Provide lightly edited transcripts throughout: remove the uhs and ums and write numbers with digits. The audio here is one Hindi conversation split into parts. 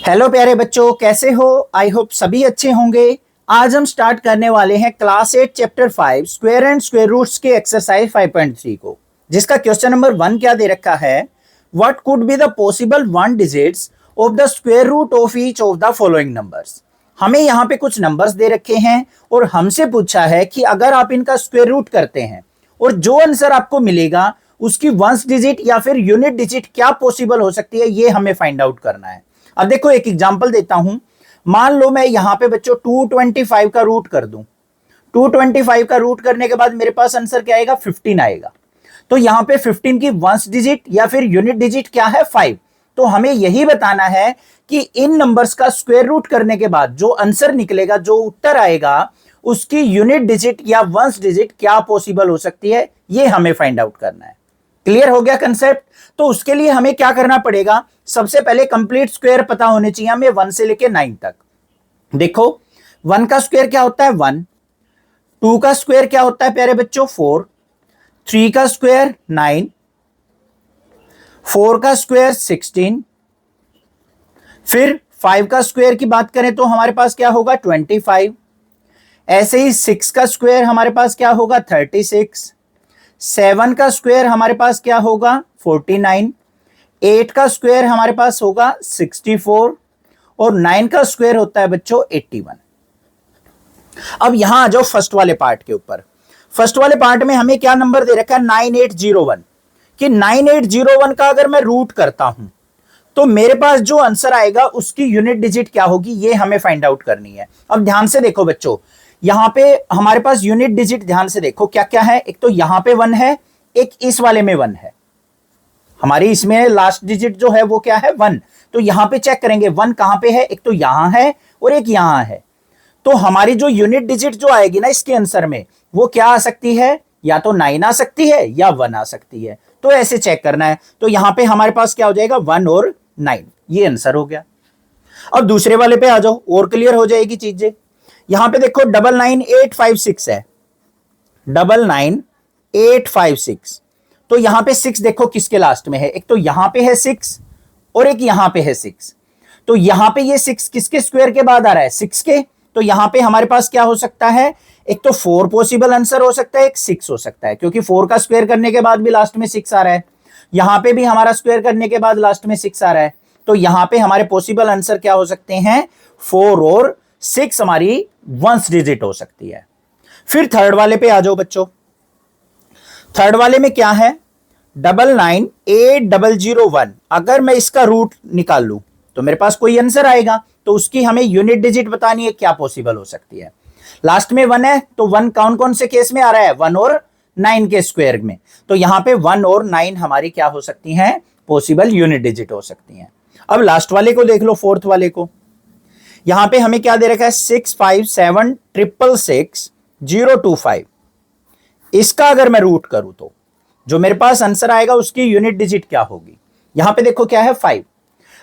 हेलो प्यारे बच्चों, कैसे हो? आई होप सभी अच्छे होंगे। आज हम स्टार्ट करने वाले हैं class 8 chapter 5 square and square roots के एक्सरसाइज 5.3 को, जिसका क्वेश्चन नंबर 1 क्या दे रखा है? What could be the possible one digits of the square root of each of the following numbers. हमें यहाँ पे कुछ नंबर्स दे रखे हैं और हमसे पूछा है कि अगर आप इनका स्क्वायर रूट करते हैं और जो आंसर आपको मिलेगा उसकी वंस डिजिट या फिर यूनिट डिजिट क्या पॉसिबल हो सकती है, ये हमें फाइंड आउट करना है। अब देखो एक एग्जांपल देता हूं। मान लो मैं यहां पे बच्चों 225 का रूट कर दूं। 225 का रूट करने के बाद मेरे पास आंसर क्या आएगा? 15 आएगा। तो यहां पे 15 की वंस डिजिट या फिर यूनिट डिजिट क्या है? 5। तो हमें यही बताना है कि इन नंबर्स का स्क्वायर रूट करने के बाद जो आंसर निकलेगा, जो उत्तर आएगा, उसकी यूनिट डिजिट या वंस डिजिट क्या पॉसिबल हो सकती है, ये हमें फाइंड आउट करना है। क्लियर हो गया कंसेप्ट? तो उसके लिए हमें क्या करना पड़ेगा? सबसे पहले कंप्लीट स्क्वायर पता होने चाहिए हमें 1 से लेके 9 तक। देखो 1 का स्क्वायर क्या होता है? 1। 2 का स्क्वायर क्या होता है प्यारे बच्चों? 4। 3 का स्क्वायर 9। 4 का स्क्वायर 16। फिर 5 का स्क्वायर की बात करें तो हमारे पास क्या होगा? 25। ऐसे ही 6 का स्क्वायर हमारे पास क्या होगा? 36। 7 का स्क्वायर हमारे पास क्या होगा? 49। 8 का स्क्वायर हमारे पास होगा 64 और 9 का स्क्वायर होता है बच्चों 81। अब यहां आ जाओ फर्स्ट वाले पार्ट के ऊपर। फर्स्ट वाले पार्ट में हमें क्या नंबर दे रखा है? 9801। कि 9801 का अगर मैं रूट करता हूं तो मेरे पास जो आंसर आएगा उसकी यूनिट डिजिट क्या होगी, ये हमें फाइंड आउट करनी है। अब ध्यान से देखो बच्चों, यहां पे हमारे पास यूनिट डिजिट ध्यान से देखो क्या क्या है। एक तो यहां पे 1 है, एक इस वाले में 1 है। हमारी इसमें लास्ट डिजिट जो है वो क्या है? 1। तो यहां पे चेक करेंगे 1 कहां पे है। एक तो यहां है और एक यहां है। तो हमारी जो यूनिट डिजिट जो आएगी ना इसके आंसर में, वो क्या आ सकती है? या तो 9 आ सकती है या 1 आ सकती है। तो ऐसे चेक करना है। तो यहां पे हमारे पास क्या हो जाएगा? 1 और 9, ये आंसर हो गया। अब दूसरे वाले पे आ जाओ और क्लियर हो जाएगी चीजें। यहां पे देखो 99856 है। 99856। तो यहां पे 6 देखो किसके लास्ट में है। एक तो यहां पे है 6 और एक यहां पे है 6। तो यहां पे ये 6 किसके स्क्वायर के बाद आ रहा है? 6 के। तो यहां पे हमारे पास क्या हो सकता है? एक तो 4 पॉसिबल आंसर हो सकता है, एक 6 हो सकता है, क्योंकि 4 का स्क्वायर करने के बाद भी लास्ट में 6 आ रहा है। यहां पे भी हमारा स्क्वायर करने के बाद लास्ट में 6 आ रहा है। तो यहां पे हमारे पॉसिबल आंसर क्या हो सकते हैं? 4 और 6 हमारी वंस डिजिट हो सकती है। फिर थर्ड वाले पे आ जाओ बच्चों। थर्ड वाले में क्या है? 998001। अगर मैं इसका रूट निकाल लूं तो मेरे पास कोई आंसर आएगा। तो उसकी हमें यूनिट डिजिट बतानी है, क्या पॉसिबल हो सकती है। लास्ट में 1 है तो 1 कौन कौन से केस में आ रहा है? 1 और 9 के स्क्वायर में। तो यहां पे 1 और 9 हमारी क्या हो सकती हैं? पॉसिबल यूनिट डिजिट हो सकती हैं। अब लास्ट वाले को देख लो, फोर्थ वाले को। यहां पे हमें क्या दे रखा है? 6576666025। इसका अगर मैं रूट करूं तो जो मेरे पास आंसर आएगा उसकी यूनिट डिजिट क्या होगी? यहां पे देखो क्या है? 5।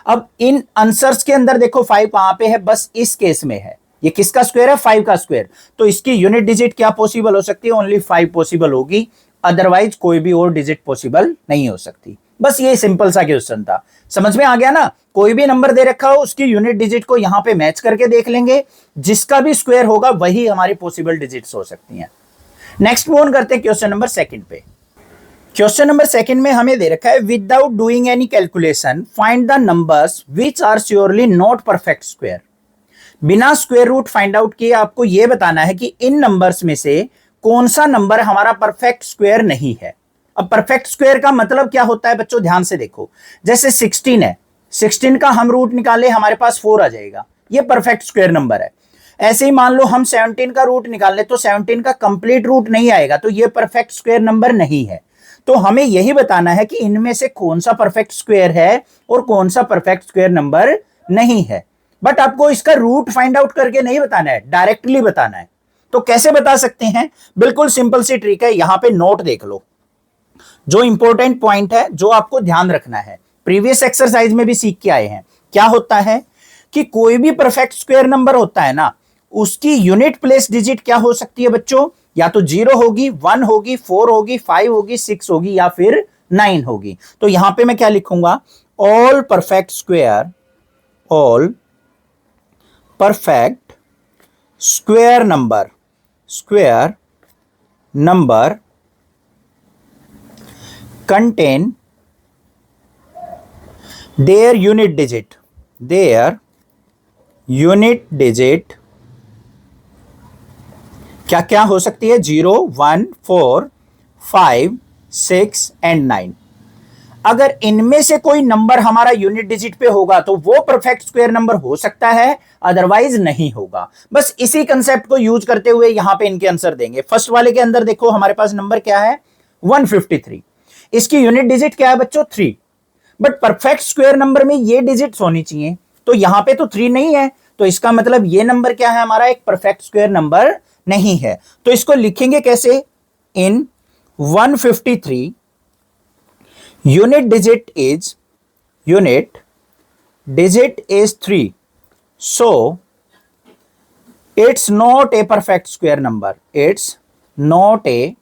अब इन आंसर्स के अंदर देखो 5 कहां पे है? बस इस केस में है। ये किसका स्क्वायर है? 5 का स्क्वायर। तो इसकी यूनिट डिजिट क्या पॉसिबल हो सकती है? ओनली 5 पॉसिबल होगी, अदरवाइज कोई भी और डिजिट पॉसिबल नहीं हो सकती। बस ये सिंपल सा क्वेश्चन था। समझ में आ गया ना? कोई भी नंबर दे रखा हो उसकी यूनिट डिजिट को यहां पे मैच करके देख लेंगे, जिसका भी स्क्वायर होगा वही हमारी पॉसिबल डिजिट्स हो सकती हैं। नेक्स्ट मूव ऑन करते हैं क्वेश्चन नंबर 2 पे। क्वेश्चन नंबर 2 में हमें दे रखा है without doing any calculation find the numbers which are surely not perfect square. बिना स्क्वायर रूट फाइंड आउट किए आपको यह बताना है कि इन नंबर्स में से कौन सा नंबर हमारा परफेक्ट स्क्वायर नहीं है। अब परफेक्ट स्क्वायर का मतलब क्या होता है बच्चों? ध्यान से देखो, जैसे 16 है, 16 का हम रूट निकाले हमारे पास 4 आ जाएगा, ये परफेक्ट स्क्वायर नंबर है। ऐसे ही मान लो हम 17 का रूट निकाल ले तो 17 का कंप्लीट रूट नहीं आएगा, तो ये परफेक्ट स्क्वायर नंबर नहीं है। तो हमें यही बताना है कि इनमें से कौन सा परफेक्ट स्क्वायर है और कौन सा परफेक्ट स्क्वायर नंबर नहीं है। बट आपको इसका रूट फाइंड आउट करके नहीं बताना है, डायरेक्टली बताना है। तो कैसे बता सकते हैं? बिल्कुल सिंपल सी ट्रिक है। यहां पे नोट देख लो, जो इंपॉर्टेंट पॉइंट है जो आपको ध्यान रखना है, प्रीवियस एक्सरसाइज में भी सीख के आए हैं। क्या होता है कि कोई भी परफेक्ट स्क्वायर नंबर होता है ना, उसकी यूनिट प्लेस डिजिट क्या हो सकती है बच्चों? या तो 0 होगी, 1 होगी, 4 होगी, 5 होगी, 6 होगी या फिर 9 होगी। तो यहां पे मैं क्या लिखूंगा? All perfect square whole perfect square number contain their unit digit क्या क्या हो सकती है? 0, 1, 4, 5, 6 एंड 9। अगर इनमें से कोई नंबर हमारा यूनिट डिजिट पे होगा तो वो परफेक्ट स्क्वायर नंबर हो सकता है, अदरवाइज नहीं होगा। बस इसी कंसेप्ट को यूज करते हुए यहां पे इनके आंसर देंगे। फर्स्ट वाले के अंदर देखो हमारे पास नंबर क्या है? 153। इसकी यूनिट डिजिट क्या है बच्चों? 3। बट परफेक्ट स्क्वायर नंबर में ये डिजिट्स होनी चाहिए, तो यहां पे तो 3 नहीं है, तो इसका मतलब ये नंबर क्या है हमारा? एक परफेक्ट स्क्वायर नंबर नहीं है। तो इसको लिखेंगे कैसे? इन 153 unit digit is 3, so it's not a perfect square number. It's not a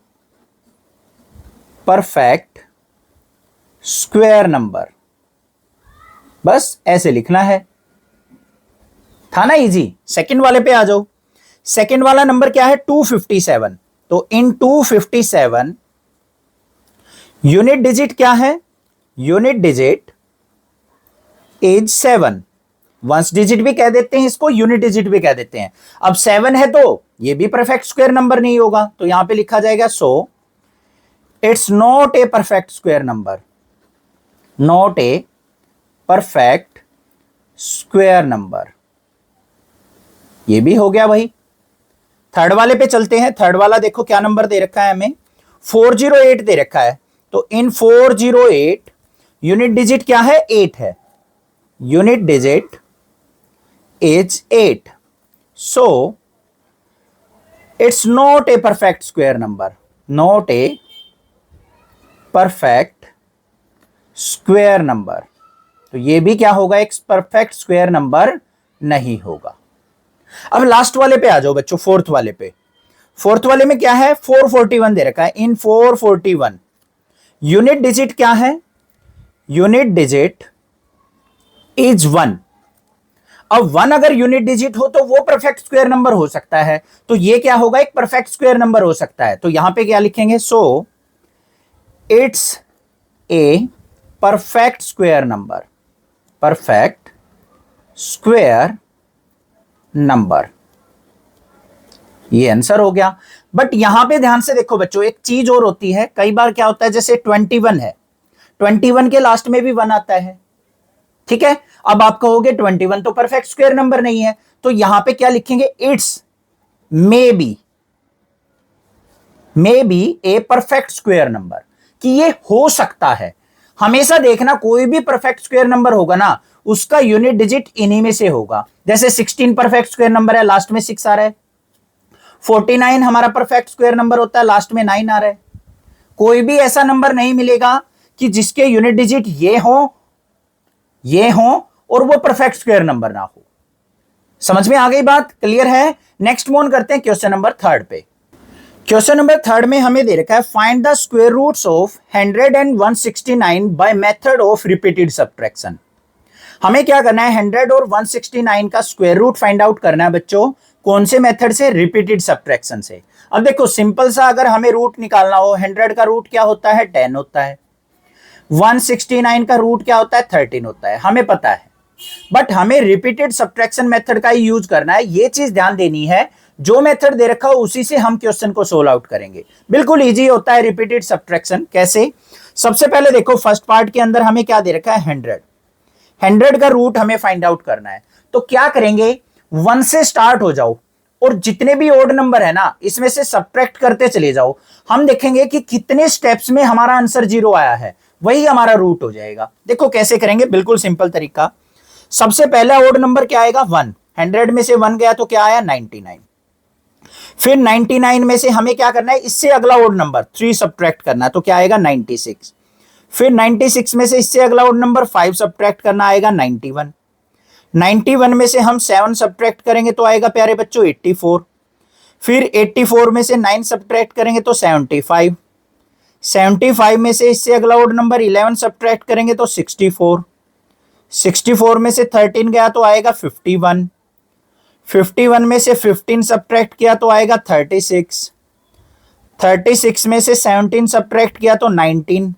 perfect square number. बस ऐसे लिखना है। था ना इजी? सेकंड वाले पे आ जाओ। सेकंड वाला नंबर क्या है? 257। तो इन 257 यूनिट डिजिट क्या है? Unit digit is 7। Ones digit भी कह देते हैं इसको, यूनिट डिजिट भी कह देते हैं। अब 7 है तो ये भी परफेक्ट स्क्वायर नंबर नहीं होगा, तो यहां पे लिखा जाएगा so it's not a perfect square number, not a perfect square number. ये भी हो गया भाई। थर्ड वाले पे चलते हैं। थर्ड वाला देखो क्या नंबर दे रखा है हमें? 408 दे रखा है। तो इन 408 यूनिट डिजिट क्या है? 8 है। Unit digit is 8, so it's not a perfect square number, not a perfect square number. तो ये भी क्या होगा? एक परफेक्ट स्क्वायर नंबर नहीं होगा। अब लास्ट वाले पे आ जाओ बच्चों, फोर्थ वाले पे। फोर्थ वाले में क्या है? 441 दे रखा है। इन 441 यूनिट डिजिट क्या है? Unit digit is 1। अब 1 अगर यूनिट डिजिट हो तो वो परफेक्ट स्क्वायर नंबर हो सकता है, तो ये क्या होगा? एक परफेक्ट स्क्वायर नंबर हो सकता है। तो यहां पे क्या लिखेंगे? So it's a perfect square number, perfect square number. ये आंसर हो गया। बट यहां पे ध्यान से देखो बच्चों, एक चीज और होती है। कई बार क्या होता है, जैसे 21 है, 21 के लास्ट में भी 1 आता है, ठीक है। अब आप कहोगे 21 तो परफेक्ट स्क्वायर नंबर नहीं है, तो यहां पे क्या लिखेंगे? It's may be A perfect square number, कि ये हो सकता है। हमेशा देखना, कोई भी परफेक्ट स्क्वायर नंबर होगा ना, उसका यूनिट डिजिट इन्हीं में से होगा। जैसे 16 परफेक्ट स्क्वायर नंबर है, लास्ट में 6 आ रहा है। 49 हमारा परफेक्ट स्क्वायर नंबर होता है, लास्ट में 9 आ रहा है। कोई भी ऐसा नंबर नहीं मिलेगा कि जिसके यूनिट डिजिट ये हो और वो परफेक्ट स्क्वायर नंबर ना हो। समझ में आ गई बात? क्लियर है? नेक्स्ट मूव करते हैं क्वेश्चन नंबर 3 पे। क्वेश्चन नंबर 3 में हमें दे रखा है find the square roots of 100 and 169 by method of repeated subtraction. हमें क्या करना है? 100 और 169 का स्क्वायर रूट फाइंड आउट करना है बच्चों। कौन से मेथड से? रिपीटेड सब्ट्रैक्शन से। अब देखो सिंपल सा, अगर हमें रूट निकालना हो, 100 का रूट क्या होता है? 10 होता है। 169 का रूट क्या होता है? 13 होता है, हमें पता है। बट हमें रिपीटेड सब्ट्रैक्शन मेथड का ही यूज करना है। ये चीज ध्यान देनी है, जो मेथड दे रखा हो उसी से हम क्वेश्चन को सोल्व आउट करेंगे। बिल्कुल इजी होता है रिपीटेड सब्ट्रैक्शन। कैसे? सबसे पहले देखो फर्स्ट पार्ट के अंदर हमें क्या दे रखा है? 100 का रूट हमें फाइंड आउट करना है। तो क्या करेंगे? 1 से स्टार्ट हो जाओ और जितने भी ओड नंबर है ना, इसमें से सब्ट्रैक्ट करते चले जाओ। हम देखेंगे कि कितने स्टेप्स में हमारा आंसर 0 आया है, वही हमारा रूट हो जाएगा। देखो कैसे करेंगे, बिल्कुल सिंपल तरीका। सबसे पहला ओड नंबर क्या आएगा? 1। 100 में से 1 गया तो क्या आया? 99। फिर 99 में से हमें क्या करना है? इससे अगला ओड नंबर 3 सब्ट्रैक्ट करना है, तो क्या आएगा? 96। फिर 96 में से इससे अगला ओड नंबर 5 सब्ट्रैक्ट करना, आएगा 91। 91 में से हम 7 सब्ट्रैक्ट करेंगे तो आएगा प्यारे बच्चों 84। फिर 84 में से 9 सब्ट्रैक्ट करेंगे तो 75। 75 में से इससे अगला ओड नंबर 11 सब्ट्रैक्ट करेंगे तो 64। 64 में से 13 गया तो आएगा 51, 51 में से 15 सब्ट्रैक्ट किया तो आएगा 36, 36 में से 17 सब्ट्रैक्ट किया तो 19,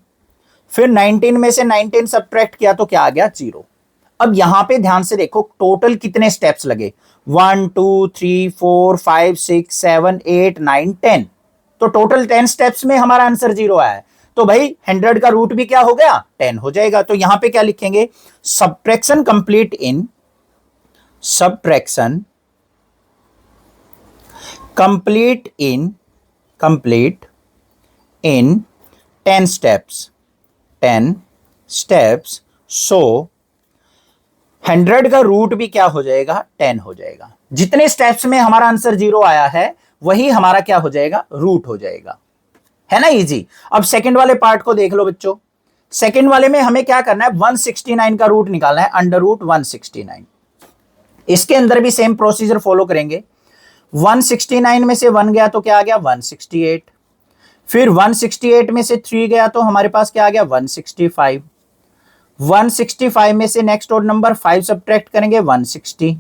फिर 19 में से 19 सब्ट्रैक्ट किया तो क्या आ गया 0। अब यहां पे ध्यान से देखो टोटल कितने स्टेप्स लगे, 1 2 3 4 5 6 7 8 9 10, तो टोटल 10 स्टेप्स में हमारा आंसर 0 आया है। तो भाई 100 का रूट भी क्या हो गया 10 हो जाएगा। तो यहां पे क्या लिखेंगे, subtraction complete in, subtraction complete in 10 steps, 10 steps. So 100 का रूट भी क्या हो जाएगा 10 हो जाएगा। जितने स्टेप्स में हमारा आंसर 0 आया है वही हमारा क्या हो जाएगा रूट हो जाएगा, है ना इजी। अब सेकंड वाले पार्ट को देख लो बच्चों। सेकंड वाले में हमें क्या करना है, 169 का रूट निकालना है, अंडर रूट 169। इसके अंदर भी सेम प्रोसीजर फॉलो करेंगे। 169 में से 1 गया तो क्या आ गया 168, फिर 168 में से 3 गया तो हमारे पास क्या आ गया 165, 165 में से नेक्स्ट और नंबर 5 सब्ट्रैक्ट करेंगे 160,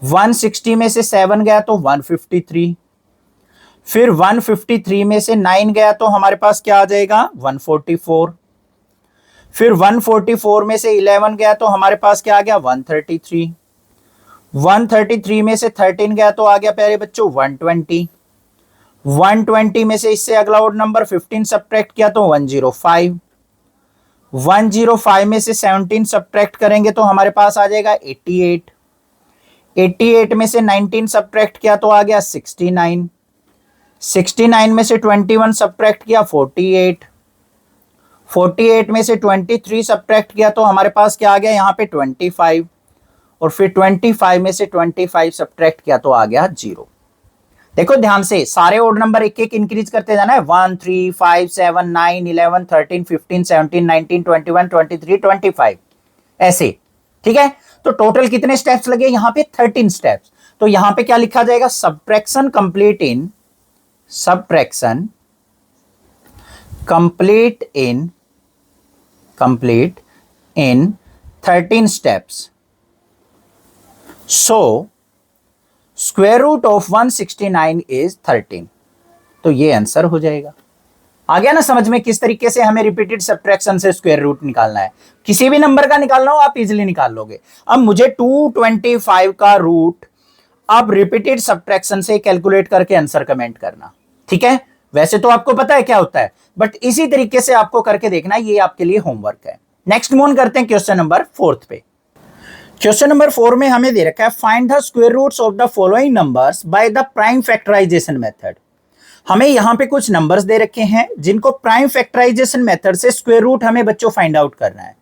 160 में से 7 गया तो 153, फिर 153 में से 9 गया तो हमारे पास क्या आ जाएगा 144, फिर 144 में से 11 गया तो हमारे पास क्या आ गया 133, 133 में से 13 गया तो आ गया प्यारे बच्चों 120, 120 में से इससे अगला और नंबर 15 सब्ट्रैक्ट किया तो 105, 105 में से 17 सब्ट्रैक्ट करेंगे तो हमारे पास आ जाएगा 88, 88 में से 19 सब्ट्रैक्ट किया तो आ गया 69, 69 में से 21 सब्ट्रैक्ट किया 48, 48 में से 23 सब्ट्रैक्ट किया तो हमारे पास क्या आ गया यहाँ पे 25, और फिर 25 में से 25 सब्ट्रैक्ट किया तो आ गया 0। देखो ध्यान से सारे ओड नंबर एक एक इंक्रीज करते जाना है, 1 3 5 7 9 11 13 15 17 19 21 23 25 ऐसे, ठीक है। तो टोटल कितने स्टेप्स लगे यहां पे 13 स्टेप्स। तो यहां पे क्या लिखा जाएगा, subtraction complete in, subtraction complete in 13 steps. So square root of 169 is 13। तो ये आंसर हो जाएगा। आ गया ना समझ में किस तरीके से हमें रिपीटेड सब्ट्रैक्शन से स्क्वायर रूट निकालना है। किसी भी नंबर का निकालना हो आप इजीली निकाल लोगे। अब मुझे 225 का रूट आप रिपीटेड सब्ट्रैक्शन से कैलकुलेट करके आंसर कमेंट करना, ठीक है। वैसे तो आपको पता है क्या होता है, बट इसी तरीके से आपको करके देखना, ये आपके लिए होमवर्क है। नेक्स्ट मूव करते हैं क्वेश्चन नंबर 4 पे। क्वेश्चन नंबर 4 में हमें दे रखा है find the square roots of the following numbers by the prime factorisation method. हमें यहां पे कुछ नंबर्स दे रखे हैं जिनको प्राइम फैक्टराइजेशन मेथड से स्क्वायर रूट हमें बच्चों फाइंड आउट करना है।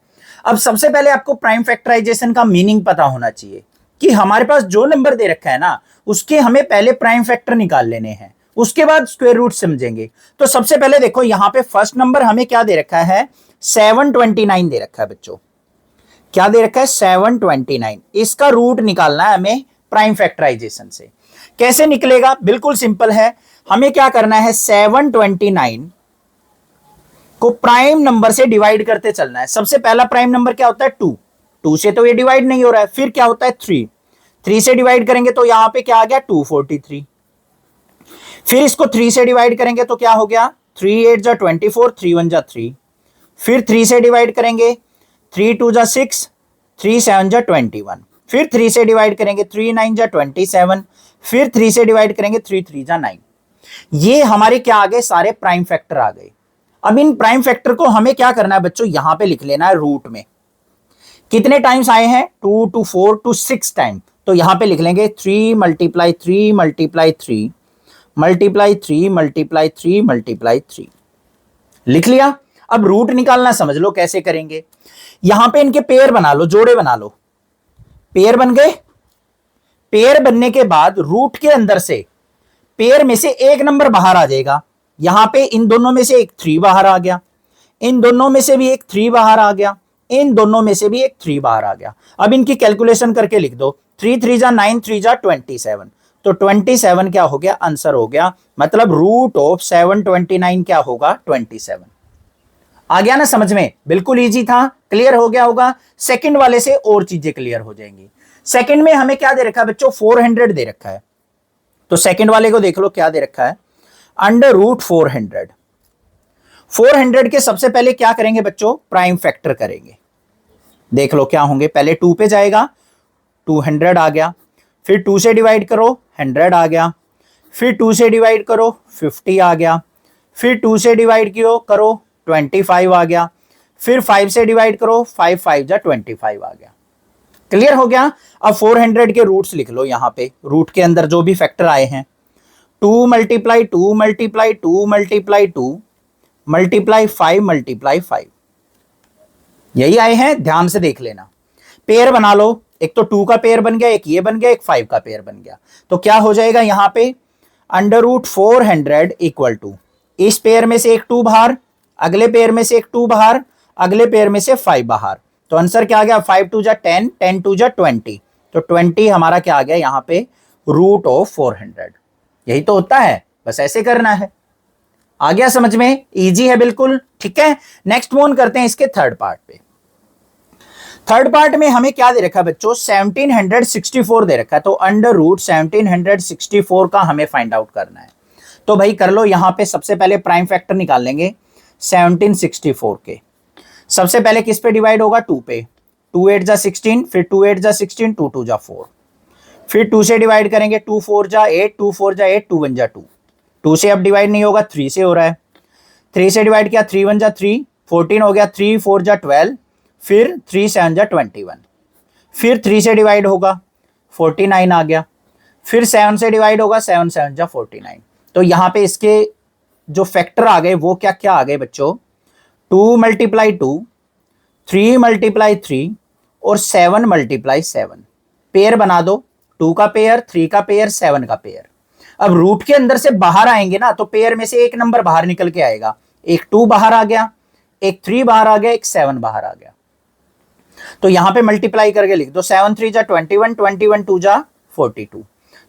अब सबसे पहले आपको प्राइम फैक्टराइजेशन का मीनिंग पता होना चाहिए कि हमारे पास जो नंबर दे रखा है ना उसके हमें पहले प्राइम फैक्टर निकाल लेने हैं, उसके बाद स्क्वायर रूट समझेंगे। तो सबसे पहले देखो यहां पे फर्स्ट नंबर हमें क्या दे रखा है, 729 दे रखा है बच्चों। क्या दे रखा है 729। इसका रूट निकालना है हमें प्राइम फैक्टराइजेशन से। कैसे निकलेगा, बिल्कुल सिंपल है। हमें क्या करना है, 729 को प्राइम नंबर से डिवाइड करते चलना है। सबसे पहला प्राइम नंबर क्या होता है 2, 2 से तो ये डिवाइड नहीं हो रहा है। फिर क्या होता है 3, 3 से डिवाइड करेंगे तो यहां पे क्या आ गया 243। फिर इसको 3 से डिवाइड करेंगे तो क्या हो गया 3 8 जा 24, 3 1 जा 3। फिर 3 से डिवाइड करेंगे 3 2 जा 6, 3 7 जा 21। फिर 3 से डिवाइड करेंगे 3 9 जा 27। फिर 3 से डिवाइड करेंगे 3 3 जा 9। ये हमारे क्या आ गए, सारे प्राइम फैक्टर आ गए। अब इन प्राइम फैक्टर को हमें क्या करना है बच्चों, यहां पे लिख लेना है रूट में। कितने टाइम्स आए हैं 2 to 4 to 6 टाइम। तो यहां पे लिख लेंगे 3 multiply 3 multiply 3 multiply 3 multiply 3 multiply 3। लिख लिया। अब रूट निकालना समझ लो कैसे करेंगे। यहां पे इनके पेयर बना लो, जोड़े बना लो। पेयर बन गए। पेयर बनने के बाद रूट के अंदर से पेयर में से एक नंबर बाहर आ जाएगा। यहां पे इन दोनों में से एक 3 बाहर आ गया, इन दोनों में से भी एक 3 बाहर आ गया, इन दोनों में से भी एक 3 बाहर आ गया। अब इनकी कैलकुलेशन करके लिख दो, 3 3 जा 9, 3 जा 27। तो 27 क्या हो गया, आंसर हो गया। मतलब रूट ऑफ 729 क्या होगा 27। आ गया ना समझ में? बिल्कुल इजी था, क्लियर हो गया होगा। सेकंड वाले से और चीजें क्लियर हो जाएंगी। सेकंड में हमें क्या दे रखा है बच्चों? 400 दे रखा है। तो सेकंड वाले को देख लो क्या दे रखा है, अंडर रूट 400। 400 के सबसे पहले क्या करेंगे बच्चों? प्राइम फैक्टर करेंगे। देख लो क्या होंगे, पहले 2 पे जाएगा, 200 आ गया, फिर 2 से डिवाइड करो 100 आ गया, फिर 2 से डिवाइड करो 50 आ गया, फिर 2 से डिवाइड करो 25 आ गया, फिर 5 से डिवाइड करो 5 5 जा 25 आ गया। क्लियर हो गया? अब 400 के रूट्स लिख लो यहां पे, रूट के अंदर जो भी फैक्टर आए हैं, 2 multiply 2 multiply 2 multiply 2 multiply 5 multiply 5, यही आए हैं, ध्यान से देख लेना। पेयर बना लो, एक तो 2 का पेयर बन गया, एक ये बन गया, एक 5 का पेयर बन गया। तो क्या हो जाएगा यहां पे? अंडर रूट 400 इक्वल टू, इस पेयर में से एक 2 बाहर, अगले पेयर में से एक 2 बाहर, अगले पेयर में से 5 बाहर। तो आंसर क्या आ गया? 5 2 जा 10, 10 2 जा 20। तो 20 हमारा क्या आ गया यहां पे? Root of 400। यही तो होता है, बस ऐसे करना है। आ गया समझ में? इजी है बिल्कुल, ठीक है। नेक्स्ट मूव करते हैं इसके थर्ड पार्ट पे। थर्ड पार्ट में हमें क्या दे रखा है बच्चों? 1764 दे रखा है। तो अंडर रूट 1764 का हमें फाइंड आउट करना है। तो भाई कर लो, यहां पे सबसे पहले प्राइम फैक्टर निकाल लेंगे 1764 के। सबसे पहले किस पे डिवाइड होगा? 2 पे। 2 8 जा 16, फिर 2 8 जा 16, 2 2 जा 4, फिर 2 से डिवाइड करेंगे 2 4 जा 8, 2 4 जा 8, 2 1 जा 2। 2 से अब डिवाइड नहीं होगा, 3 से हो रहा है। 3 से डिवाइड किया, 3 1 जा 3, 14 हो गया, 3 4 जा 12, फिर 3 7 जा 21, फिर 3 से डिवाइड होगा 49 आ गया, फिर 7 से डिवाइड होगा 7 7 जा 49। तो यहां पे इसके जो फैक्टर आ गए वो क्या क्या आ गए बच्चों? 2 मल्टीप्लाई 2, 3 मल्टीप्लाई 3 और 7 मल्टीप्लाई 7। पेयर बना दो, 2 का पेयर, 3 का पेयर, 7 का पेयर। अब रूट के अंदर से बाहर आएंगे ना, तो पेयर में से एक नंबर बाहर निकल के आएगा। एक 2 बाहर आ गया, एक 3 बाहर आ गया, एक 7 बाहर आ गया। तो यहां पे मल्टीप्लाई करके लिख दो, 7 3 जा 21, 21 2 जा 42।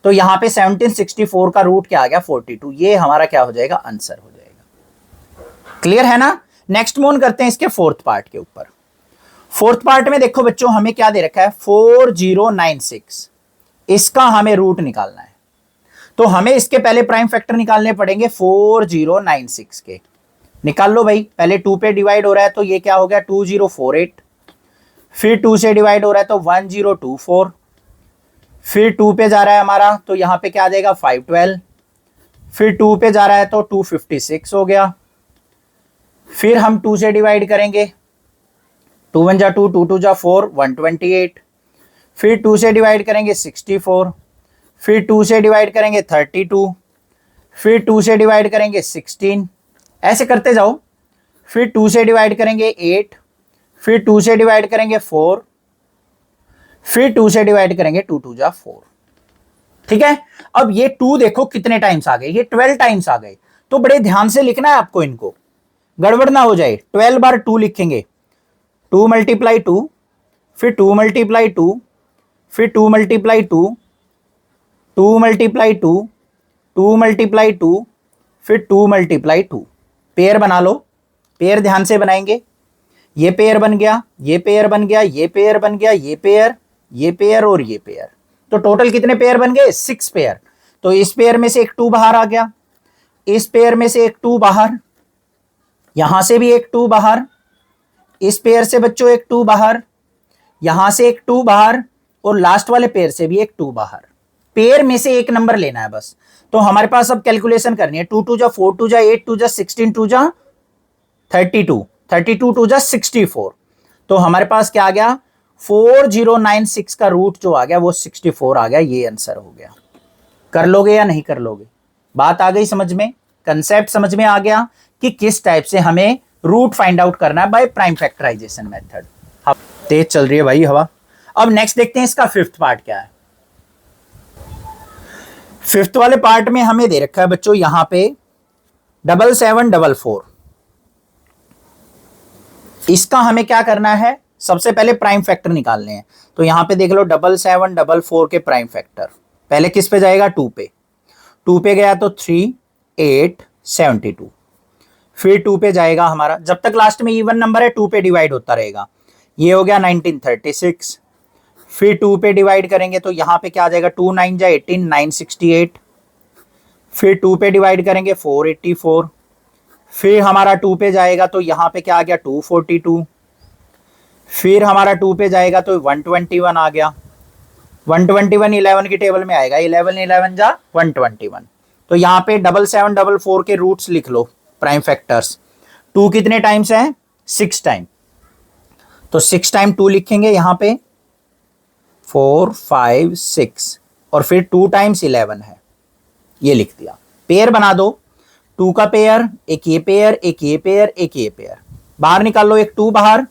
तो यहां पे 1764 का रूट क्या आ गया? 42। ये हमारा क्या हो जाएगा? आंसर हो जाएगा। क्लियर है ना? नेक्स्ट मूव करते हैं इसके फोर्थ पार्ट के ऊपर। फोर्थ पार्ट में देखो बच्चों हमें क्या दे रखा है? 4096। इसका हमें रूट निकालना है। तो हमें इसके पहले प्राइम फैक्टर निकालने पड़ेंगे 4096 के। निकाल लो भाई। पहले 2 पे डिवाइड हो रहा है तो ये क्या हो गया? 2048, फिर 2 से डिवाइड हो रहा है तो 1024, फिर 2 पे जा रहा है हमारा तो यहां पे क्या आ जाएगा? 512, फिर 2 पे जा रहा है तो 256 हो गया, फिर हम 2 से डिवाइड करेंगे, 2 1 जा 2, 2 2 जा 4, 128, फिर 2 से डिवाइड करेंगे 64, फिर 2 से डिवाइड करेंगे 32, फिर 2 से डिवाइड करेंगे 16, ऐसे करते जाओ। फिर 2 से डिवाइड करेंगे 8, फिर 2 से डिवाइड करेंगे 4, फिर 2 से डिवाइड करेंगे 2 2 जा 4। ठीक है। अब ये 2 देखो कितने टाइम्स आ गए? ये 12 टाइम्स आ गए। तो बड़े ध्यान से लिखना है आपको, इनको गड़बड़ ना हो जाए। 12 बार 2 लिखेंगे, 2 मल्टीप्लाई 2, फिर 2 मल्टीप्लाई 2, फिर 2 मल्टीप्लाई 2, 2 मल्टीप्लाई 2, 2 मल्टीप्लाई 2, फिर 2 मल्टीप्लाई 2। पेयर बना लो, पेयर ध्यान से बनाएंगे। ये पेयर बन गया, ये पेयर बन गया, ये पेयर बन गया, ये पेयर, ये पेयर और ये पेयर। तो टोटल कितने पेयर बन गए? 6 पेयर। तो इस पेयर में से एक 2 बाहर आ गया, इस पेयर में से एक 2 बाहर, यहां से भी एक 2 बाहर, इस पेयर से बच्चों एक 2 बाहर, यहां से एक 2 बाहर और लास्ट वाले पेयर से भी एक 2 बाहर। पेयर में से एक नंबर लेना है बस। तो हमारे पास अब कैलकुलेशन करनी है। 2 2 जा 4 2 जा 8 2 जा 16 2 जा 32, 32 2 जा 64। तो हमारे पास क्या आ गया? 4096 का रूट जो आ गया वो 64 आ गया। ये आंसर हो गया। कर लोगे या नहीं कर लोगे? बात आ गई समझ में? कंसेप्ट समझ में आ गया कि किस टाइप से हमें रूट फाइंड आउट करना है बाय प्राइम फैक्टराइजेशन मेथड। तेज चल रही है भाई हवा। अब नेक्स्ट देखते हैं इसका फिफ्थ पार्ट क्या है। फिफ्थ वाले पार्ट में हमें दे रखा है बच्चों यहां पे 7744। इसका हमें क्या करना है? सबसे पहले प्राइम फैक्टर निकालने हैं। तो यहां पे देख लो 7744 के प्राइम फैक्टर। पहले किस पे जाएगा? 2 पे। 2 पे गया तो 3 8 72, फिर 2 पे जाएगा हमारा, जब तक लास्ट में इवन नंबर है 2 पे डिवाइड होता रहेगा। ये हो गया 1936। फिर 2 पे डिवाइड करेंगे तो यहाँ पे क्या आ जाएगा, 2 9 जा 18, 968। फिर 2 पे डिवाइड करेंगे 484। फिर हमारा 2 पे जाएगा तो यहाँ पे क्या आ गया, 242। फिर हमारा 2 पे जाएगा तो 121 आ गया। 121 11 की टेबल में आएगा, 11 11 जा 121। तो यहाँ पे 7744 के रूट्स लिख लो, प्राइम फैक्टर्स। 2 कितने टाइम्स है, 6 टाइम, तो 6 टाइम 2 लिखेंगे यहाँ पे, 4 5 6, और फिर 2 टाइम्स 11 है, ये लिख दिया। पेयर बना दो, 2 का पेयर, एक ये पेयर, एक ये पेयर, एक ये पेयर, बाहर निकाल लो, एक 2 बाहर,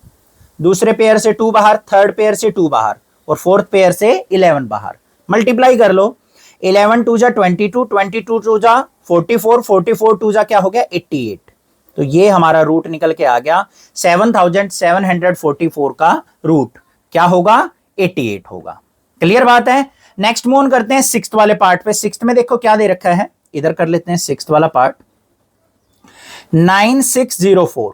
दूसरे पेयर से 2 बाहर, थर्ड पेयर से 2 बाहर, और फोर्थ पेयर से 11 बाहर। मल्टीप्लाई कर लो, 11 2 जा 22, 22 2 जा 44, 44 2 जा क्या हो गया, 88। तो ये हमारा रूट निकल के आ गया, 7744 का रूट क्या होगा, 88 होगा। क्लियर बात है। नेक्स्ट मूव करते हैं सिक्स्थ वाले पार्ट पे। सिक्स्थ में देखो क्या दे रखा है, इधर कर लेते हैं सिक्स्थ वाला पार्ट। 9604,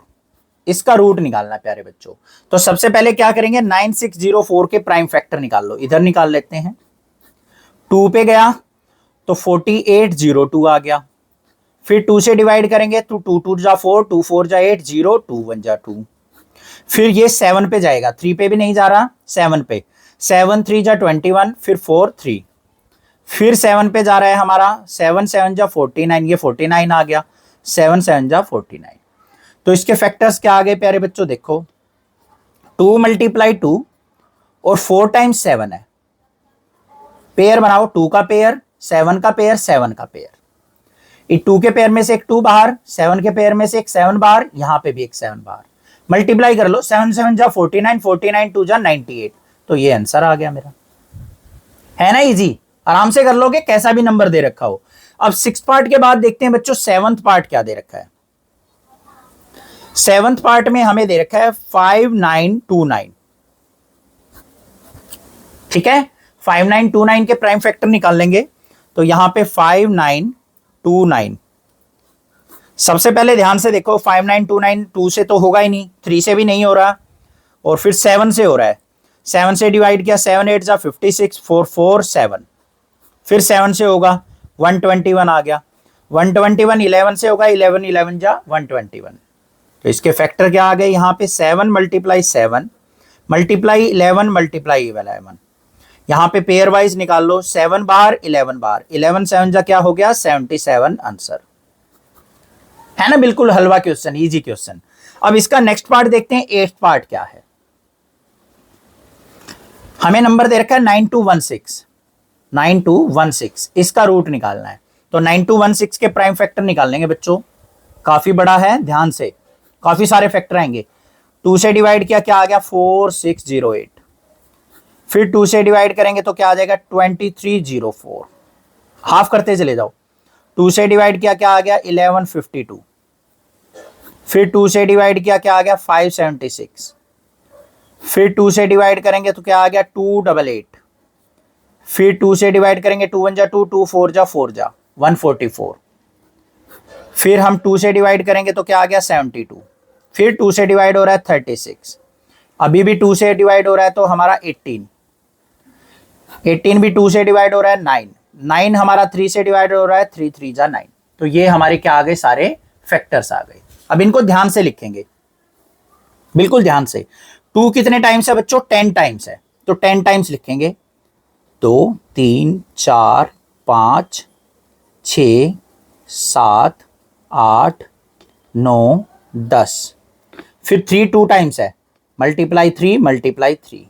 इसका रूट निकालना है प्यारे बच्चों। तो सबसे पहले क्या करेंगे, 9604 के प्राइम फैक्टर निकाल लो, इधर निकाल लेते हैं। 2 पे गया तो 4802 आ गया। फिर 2 से डिवाइड करेंगे तो 2 2 जा 4, 2 4 जा 8, 0 2 1 जा 2। फिर ये 7 पे जाएगा, 3 पे भी नहीं जा रहा, 7 पे, 7 3 जा 21, फिर 4 3, फिर 7 पे जा रहा है हमारा, 7 7 जा 49, ये 49 आ गया, 7 7 जा 49। तो इसके फैक्टर्स क्या आ गए प्यारे बच्चों, देखो 2 मल्टीप्लाई 2 और 4 टाइम्स 7 है। पेयर बनाओ, 2 का पेयर, 7 का पेयर, 7 का पेयर। 2 के पेयर में से एक 2 बाहर, 7 के पेयर में से एक 7 बाहर, यहां पे भी एक 7 बाहर। मल्टीप्लाई कर लो, 7 7 जा 49, 49 2 जा 98। तो ये आंसर आ गया मेरा, है ना इजी, आराम से कर लोगे, कैसा भी नंबर दे रखा हो। अब सिक्स पार्ट के बाद देखते हैं बच्चों सेवंथ पार्ट क्या दे रखा है। सेवंथ पार्ट में हमें दे रखा है 5929, ठीक है। 5929 के प्राइम फैक्टर निकाल लेंगे, तो यहां पे 5929। सबसे पहले ध्यान से देखो, 5929 2 से तो होगा ही नहीं, 3 से भी नहीं हो रहा, और फिर 7 से हो रहा है। 7 से डिवाइड किया, 7 8 जा 56, 4 4 7, फिर 7 से होगा, 121 आ गया। 121 11 से होगा, 11 11 जा 121। तो इसके फैक्टर क्या आ गए यहाँ पे, 7 मल्टीप्लाई 7 मल्टीप्लाई 11 मल्टीप्लाई 11। यहाँ पे पेयर वाइज निकाल लो, 7 बार 11 बार, 11 7 जा क्या हो गया, 77 आंसर, है ना। बिल्कुल हलवा क्वेश्चन, इजी क्वेश्चन। अब इसका नेक्स्ट पार्ट देखते हैं, 8th पार्ट क्या है। हमें नंबर दे रखा है 9216, 9216, इसका रूट निकालना है। तो 9216 के प्राइम फैक्टर निकाल लेंगे बच्चों, काफी बड़ा है, ध्यान से, काफी सारे फैक्टर आएंगे। 2 से डिवाइड किया, क्या आ गया, 4608। फिर 2 से डिवाइड करेंगे तो क्या आ जाएगा, 2304। हाफ करते चले जाओ, 2 से डिवाइड किया, क्या आ गया, 1152। फिर 2 से डिवाइड किया, क्या आ गया, 576। फिर 2 से डिवाइड करेंगे तो क्या आ गया, 288। फिर 2 से डिवाइड करेंगे, 2 1 जा 2, 2 4 जा 4 जा 144। फिर हम 2 से डिवाइड करेंगे तो क्या आ गया, 72। फिर 2 से डिवाइड हो रहा है 36, अभी भी 2 से डिवाइड हो रहा है तो हमारा 18, 18 भी 2 से डिवाइड हो रहा है 9, 9 हमारा 3 से डिवाइड हो रहा है, 3 3 जा 9। तो ये हमारे क्या आ गए, सारे फैक्टर्स आ गए। अब इनको ध्यान से लिखेंगे, बिल्कुल ध्यान से। 2 कितने टाइम्स है बच्चों, 10 टाइम्स है, तो 10 टाइम्स लिखेंगे, 2 3 4 5 6 7 8 9 10। फिर 3 2 टाइम्स है, मल्टीप्लाई 3 मल्टीप्लाई 3,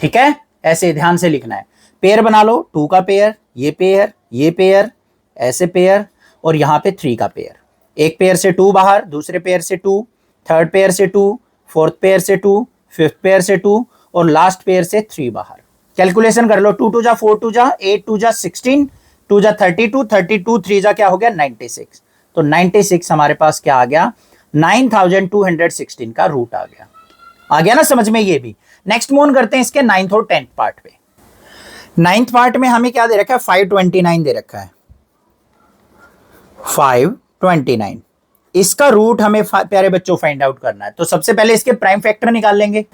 ठीक है। ऐसे ध्यान से लिखना है। पेयर बना लो, 2 का पेयर, ये पेयर, ये पेयर, ऐसे पेयर, और यहां पे 3 का पेयर। एक पेयर से 2 बाहर, दूसरे पेयर से 2, थर्ड पेयर से 2, फोर्थ पेयर से 2, फिफ्थ पेयर से 2, और लास्ट पेयर से 3 बाहर। कैलकुलेशन कर लो, 2 2 जा 4 2 जा 8 2 जा 16, 2 जा 32, 32 3 जा क्या हो गया, 96। तो 96 हमारे पास क्या आ गया, 9216 का रूट आ गया ना समझ में ये भी। नेक्स्ट मूव करते हैं इसके 9th और 10th पार्ट पे। 9th पार्ट में हमें क्या दे रखा है, 529 दे रखा है, 529। इसका रूट हमें प्यारे बच्चों फाइंड आउट करना है। तो सबसे पहले इसके प्राइम फैक्टर निकाल लेंगे।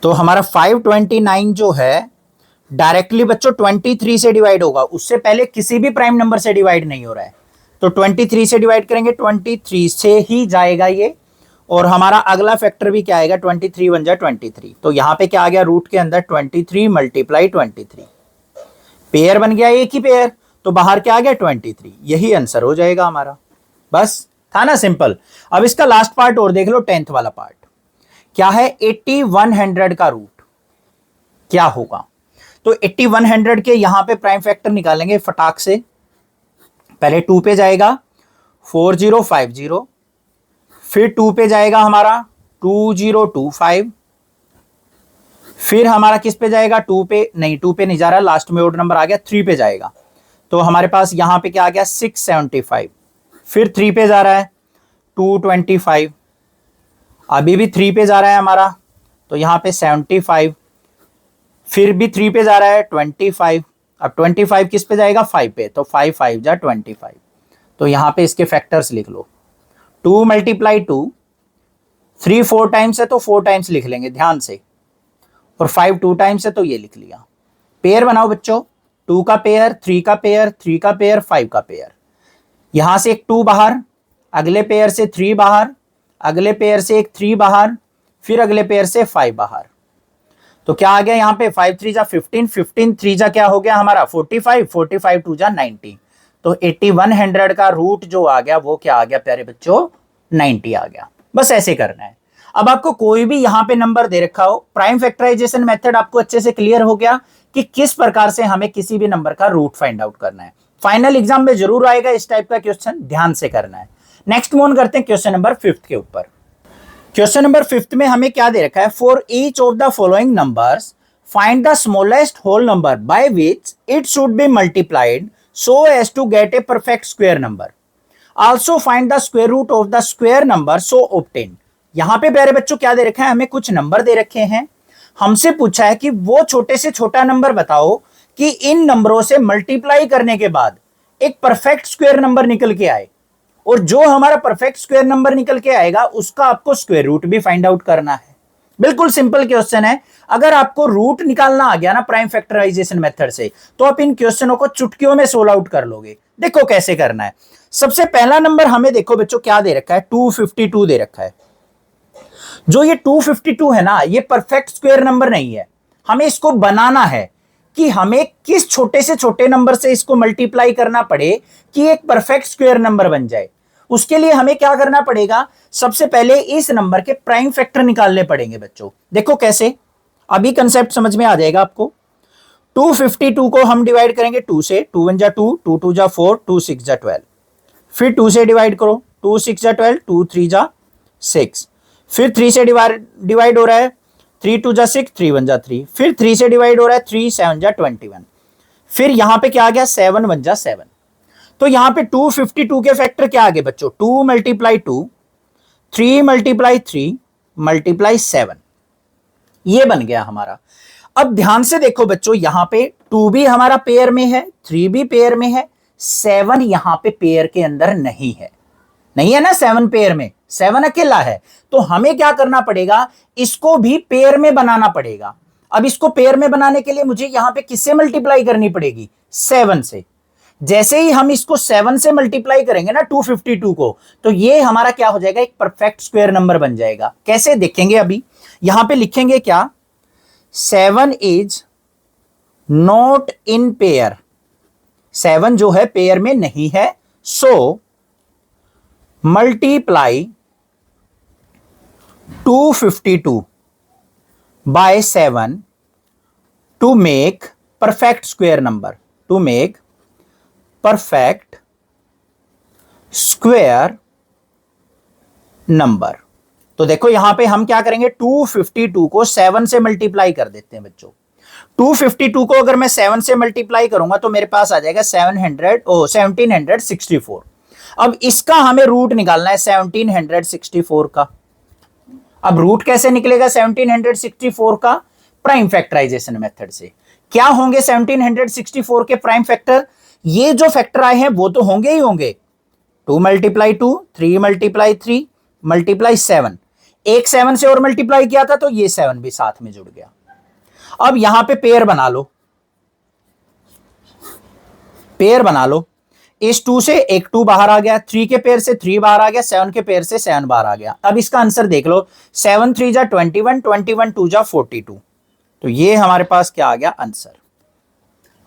तो हमारा 529 जो है डायरेक्टली बच्चों 23 से डिवाइड होगा, उससे पहले किसी भी प्राइम नंबर से डिवाइड नहीं हो रहा है। तो 23 से डिवाइड करेंगे, 23 से ही जाएगा ये। और हमारा अगला फैक्टर भी क्या आएगा, 23 1 जा 23। तो यहां पे क्या आ गया, रूट के अंदर 23 मल्टीप्लाई 23, पेयर बन गया एक ही पेयर, तो बाहर क्या आ गया 23। यही आंसर हो जाएगा हमारा। बस था ना सिंपल। अब इसका लास्ट पार्ट और देख लो, 10th वाला पार्ट क्या है, 8100 का रूट क्या होगा। तो 8100 के यहां पे प्राइम फैक्टर निकालेंगे फटाक से। पहले 2 पे जाएगा 4050, फिर 2 पे जाएगा हमारा 2025, फिर हमारा किस पे जाएगा, 2 पे नहीं, 2 पे नहीं जा रहा, लास्ट में ओड नंबर आ गया, 3 पे जाएगा। तो हमारे पास यहां पे क्या आ गया 675, फिर 3 पे जा रहा है 225, अभी भी 3 पे जा रहा है हमारा, तो यहां पे 75, फिर भी 3 पे जा रहा है 25, अब 25 किस पे जाएगा 5 पे, तो 5 5 जा 25। तो यहां पे इसके फैक्टर्स लिख लो, 2 मल्टीप्लाई 2, 3 4 टाइम्स है तो 4 टाइम्स लिख लेंगे ध्यान से, और 5 2 टाइम्स है तो ये लिख लिया। पेयर बनाओ बच्चों, 2 का पेयर, 3 का पेयर, 3 का पेयर, 5 का पेयर। यहां से एक 2 बाहर, अगले पेयर से 3 बाहर, अगले पेयर से एक 3 बाहर, फिर अगले पेयर से 5 बाहर। तो क्या आ गया यहाँ पे 5 3 जा 15, 15 3 जा क्या हो गया हमारा 45, 45 2 जा 90। तो 8100 का रूट जो आ गया वो क्या आ गया प्यारे बच्चों, 90 आ गया। बस ऐसे करना है। अब आपको कोई भी यहां पे नंबर दे रखा हो, प्राइम फैक्टराइजेशन मेथड आपको अच्छे से क्लियर हो गया कि किस प्रकार से हमें किसी भी नंबर का रूट फाइंड आउट करना है। फाइनल एग्जाम में जरूर आएगा इस टाइप का क्वेश्चन, ध्यान से करना है। नेक्स्ट मूव करते हैं क्वेश्चन नंबर 5 के ऊपर। क्वेश्चन नंबर 5 में हमें क्या दे रखा है, for each of the following numbers find the smallest whole number by which it should be multiplied so as to get a perfect square number, also find the square root of the square number so obtain. यहां पे प्यारे बच्चों क्या दे रखा है, हमें कुछ नंबर दे रखे हैं, हमसे पूछा है कि वो छोटे से छोटा नंबर बताओ कि इन नंबरों से मल्टीप्लाई करने के बाद एक परफेक्ट स्क्वायर नंबर निकल के आए, और जो हमारा परफेक्ट स्क्वायर नंबर निकल के आएगा उसका आपको स्क्वायर रूट भी फाइंड आउट करना है। बिल्कुल सिंपल क्वेश्चन है। अगर आपको रूट निकालना आ गया ना प्राइम फैक्टराइजेशन मेथड से, तो आप इन क्वेश्चनों को चुटकियों में सोल्व आउट कर लोगे। देखो कैसे करना है। सबसे पहला नंबर हमें देखो बच्चों क्या दे रखा है, 252 दे रखा है। जो ये 252 है ना, ये परफेक्ट स्क्वायर नंबर नहीं है। हमें इसको बनाना है कि हमें किस छोटे से छोटे नंबर से इसको मल्टीप्लाई करना पड़े कि एक परफेक्ट स्क्वायर नंबर बन जाए। उसके लिए हमें क्या करना पड़ेगा, सबसे पहले इस नंबर के प्राइम फैक्टर निकालने पड़ेंगे बच्चों। देखो कैसे, अभी कंसेप्ट समझ में आ जाएगा आपको। 252 को हम डिवाइड करेंगे 2 से, 2 1 जा 2, 2 2 जा 4, 2 6 जा 12, फिर 2 से डिवाइड करो, 2 6 जा 12, 2 3 जा 6, फिर 3 से डिवाइड हो रहा है, 3 2 जा 6, 3 1 जा 3, फिर 3 से डिवाइड हो रहा है, 3 7 जा 21, फिर यहां पे क्या आ गया 7 1 जा 7। तो यहां पे 252 के फैक्टर क्या आ गए बच्चों, 2 मल्टीप्लाई 2, 3 मल्टीप्लाई 3 मल्टीप्लाई 7, ये बन गया हमारा। अब ध्यान से देखो बच्चों, यहां पे 2 भी हमारा पेयर में है, 3 भी पेयर में है, 7 यहां पे पेयर के अंदर नहीं है, नहीं है ना 7 पेयर में, 7 अकेला है। तो हमें क्या करना पड़ेगा, इसको भी पेयर में बनाना पड़ेगा। अब इसको पेयर में बनाने के लिए मुझे यहां पे किससे मल्टीप्लाई करनी पड़ेगी, 7 से। जैसे ही हम इसको 7 से मल्टीप्लाई करेंगे ना 252 को, तो ये हमारा क्या हो जाएगा, एक परफेक्ट स्क्वायर नंबर बन जाएगा। कैसे देखेंगे, अभी यहां पे लिखेंगे क्या, 7 इज नॉट इन पेयर, 7 जो है पेयर में नहीं है, so multiply 252 by 7 to make perfect square number, to make perfect square number. तो देखो यहां पे हम क्या करेंगे, 252 को 7 से मल्टीप्लाई कर देते हैं बच्चों। 252 को अगर मैं 7 से मल्टीप्लाई करूंगा तो मेरे पास आ जाएगा 1764। अब इसका हमें रूट निकालना है 1764 का। अब रूट कैसे निकलेगा 1764 का, प्राइम फैक्टराइजेशन मेथड से। क्या होंगे 1764 के प्राइम फैक्टर, ये जो फैक्टर आए हैं वो तो होंगे ही होंगे, 2 मल्टीप्लाई 2, 3 मल्टीप्लाई 3 मल्टीप्लाई 7, एक 7 से और मल्टीप्लाई किया था तो ये 7 भी साथ में जुड़ गया। अब यहां पे पेयर बना लो, पेयर बना लो। इस 2 से एक 2 बाहर आ गया, 3 के पेयर से 3 बाहर आ गया, 7 के पेयर से 7 बाहर आ गया। अब इसका आंसर देख लो, 7 3 जा 21, 21 2 जा 42। तो ये हमारे पास क्या आ गया, आंसर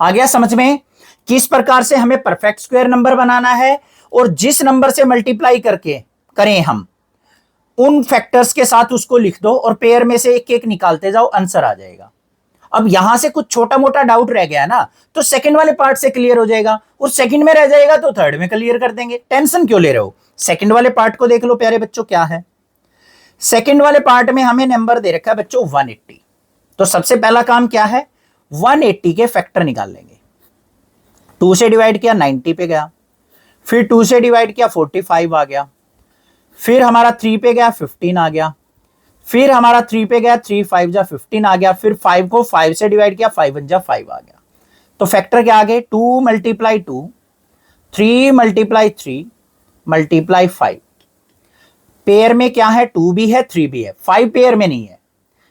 आ गया समझ में। किस प्रकार से हमें परफेक्ट स्क्वायर नंबर बनाना है, और जिस नंबर से मल्टीप्लाई करके करें हम उन फैक्टर्स के साथ उसको लिख दो और पेयर में से एक एक निकालते जाओ, आंसर आ जाएगा। अब यहां से कुछ छोटा मोटा डाउट रह गया ना, तो सेकंड वाले पार्ट से क्लियर हो जाएगा, और सेकंड में रह जाएगा तो थर्ड में क्लियर कर देंगे। टेंशन क्यों ले रहे हो, सेकंड वाले पार्ट को देख लो प्यारे बच्चों क्या है। सेकंड वाले पार्ट में हमें नंबर दे रखा है बच्चों 180। तो सबसे पहला काम क्या है, 180 के फैक्टर निकाल लेंगे। 2 से डिवाइड किया 90 पे गया, फिर 2 से डिवाइड किया 45 आ गया, फिर हमारा 3 पे गया 15 आ गया, फिर हमारा 3 पे गया 3 5 जा 15 आ गया, फिर 5 को 5 से डिवाइड किया 5 1 जा 5 आ गया। तो फैक्टर क्या आ गए, 2 मल्टीप्लाई 2, 3 मल्टीप्लाई 3 मल्टीप्लाई 5। पेयर में क्या है, 2 भी है 3 भी है, 5 पेयर में नहीं है।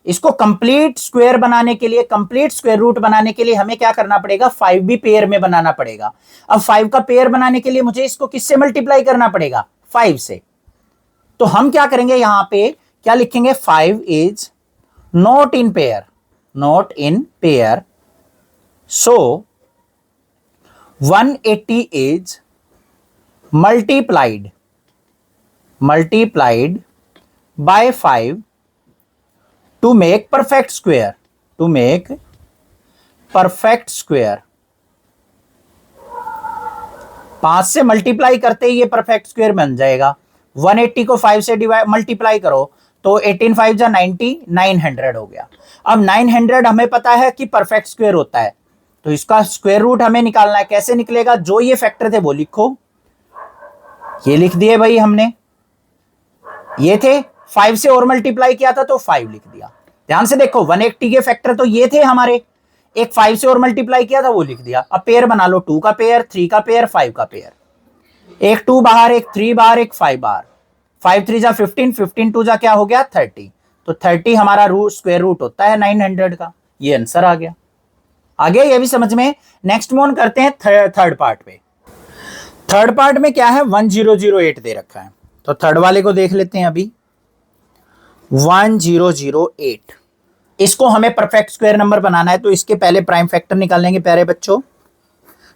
इसको कंप्लीट स्क्वायर बनाने के लिए, कंप्लीट स्क्वायर रूट बनाने के लिए हमें क्या करना पड़ेगा, 5 भी पेयर में बनाना पड़ेगा। अब 5 का पेयर बनाने के लिए मुझे इसको किससे मल्टीप्लाई करना पड़ेगा, 5 से। तो हम क्या करेंगे, यहां पे क्या लिखेंगे, 5 is not in pair, not in pair, so 180 is multiplied by 5 to make perfect square, to make perfect square. 5 से मल्टीप्लाई करते ही ये परफेक्ट स्क्वायर बन जाएगा। 180 को 5 से डिवाइड मल्टीप्लाई करो तो 18 5 जा 90, 900 हो गया। अब 900 हमें पता है कि परफेक्ट स्क्वायर होता है, तो इसका स्क्वायर रूट हमें निकालना है। कैसे निकलेगा, जो ये फैक्टर थे वो लिखो, ये लिख दिए भाई हमने, ये थे 5 से और मल्टीप्लाई किया था तो 5 लिख दिया। ध्यान से देखो 180 के फैक्टर तो ये थे हमारे, एक 5 से और मल्टीप्लाई किया था वो लिख दिया। अब पेयर बना लो, 2 का पेयर, 3 का पेयर, 5 का पेयर। एक 2 बाहर, एक 3 बाहर, एक 5 बाहर। 5 3 जा 15, 15 2 जा क्या हो गया 30। तो 30 हमारा स्क्वायर रूट होता है 900 का। ये आंसर आ गया। आगे ये भी समझ में। नेक्स्ट मूव करते हैं थर्ड पार्ट पे। थर्ड पार्ट में क्या है, 1008 दे रखा है, तो थर्ड वाले को देख लेते हैं अभी। 1008, इसको हमें परफेक्ट स्क्वायर नंबर बनाना है, तो इसके पहले प्राइम फैक्टर निकालेंगे प्यारे बच्चों।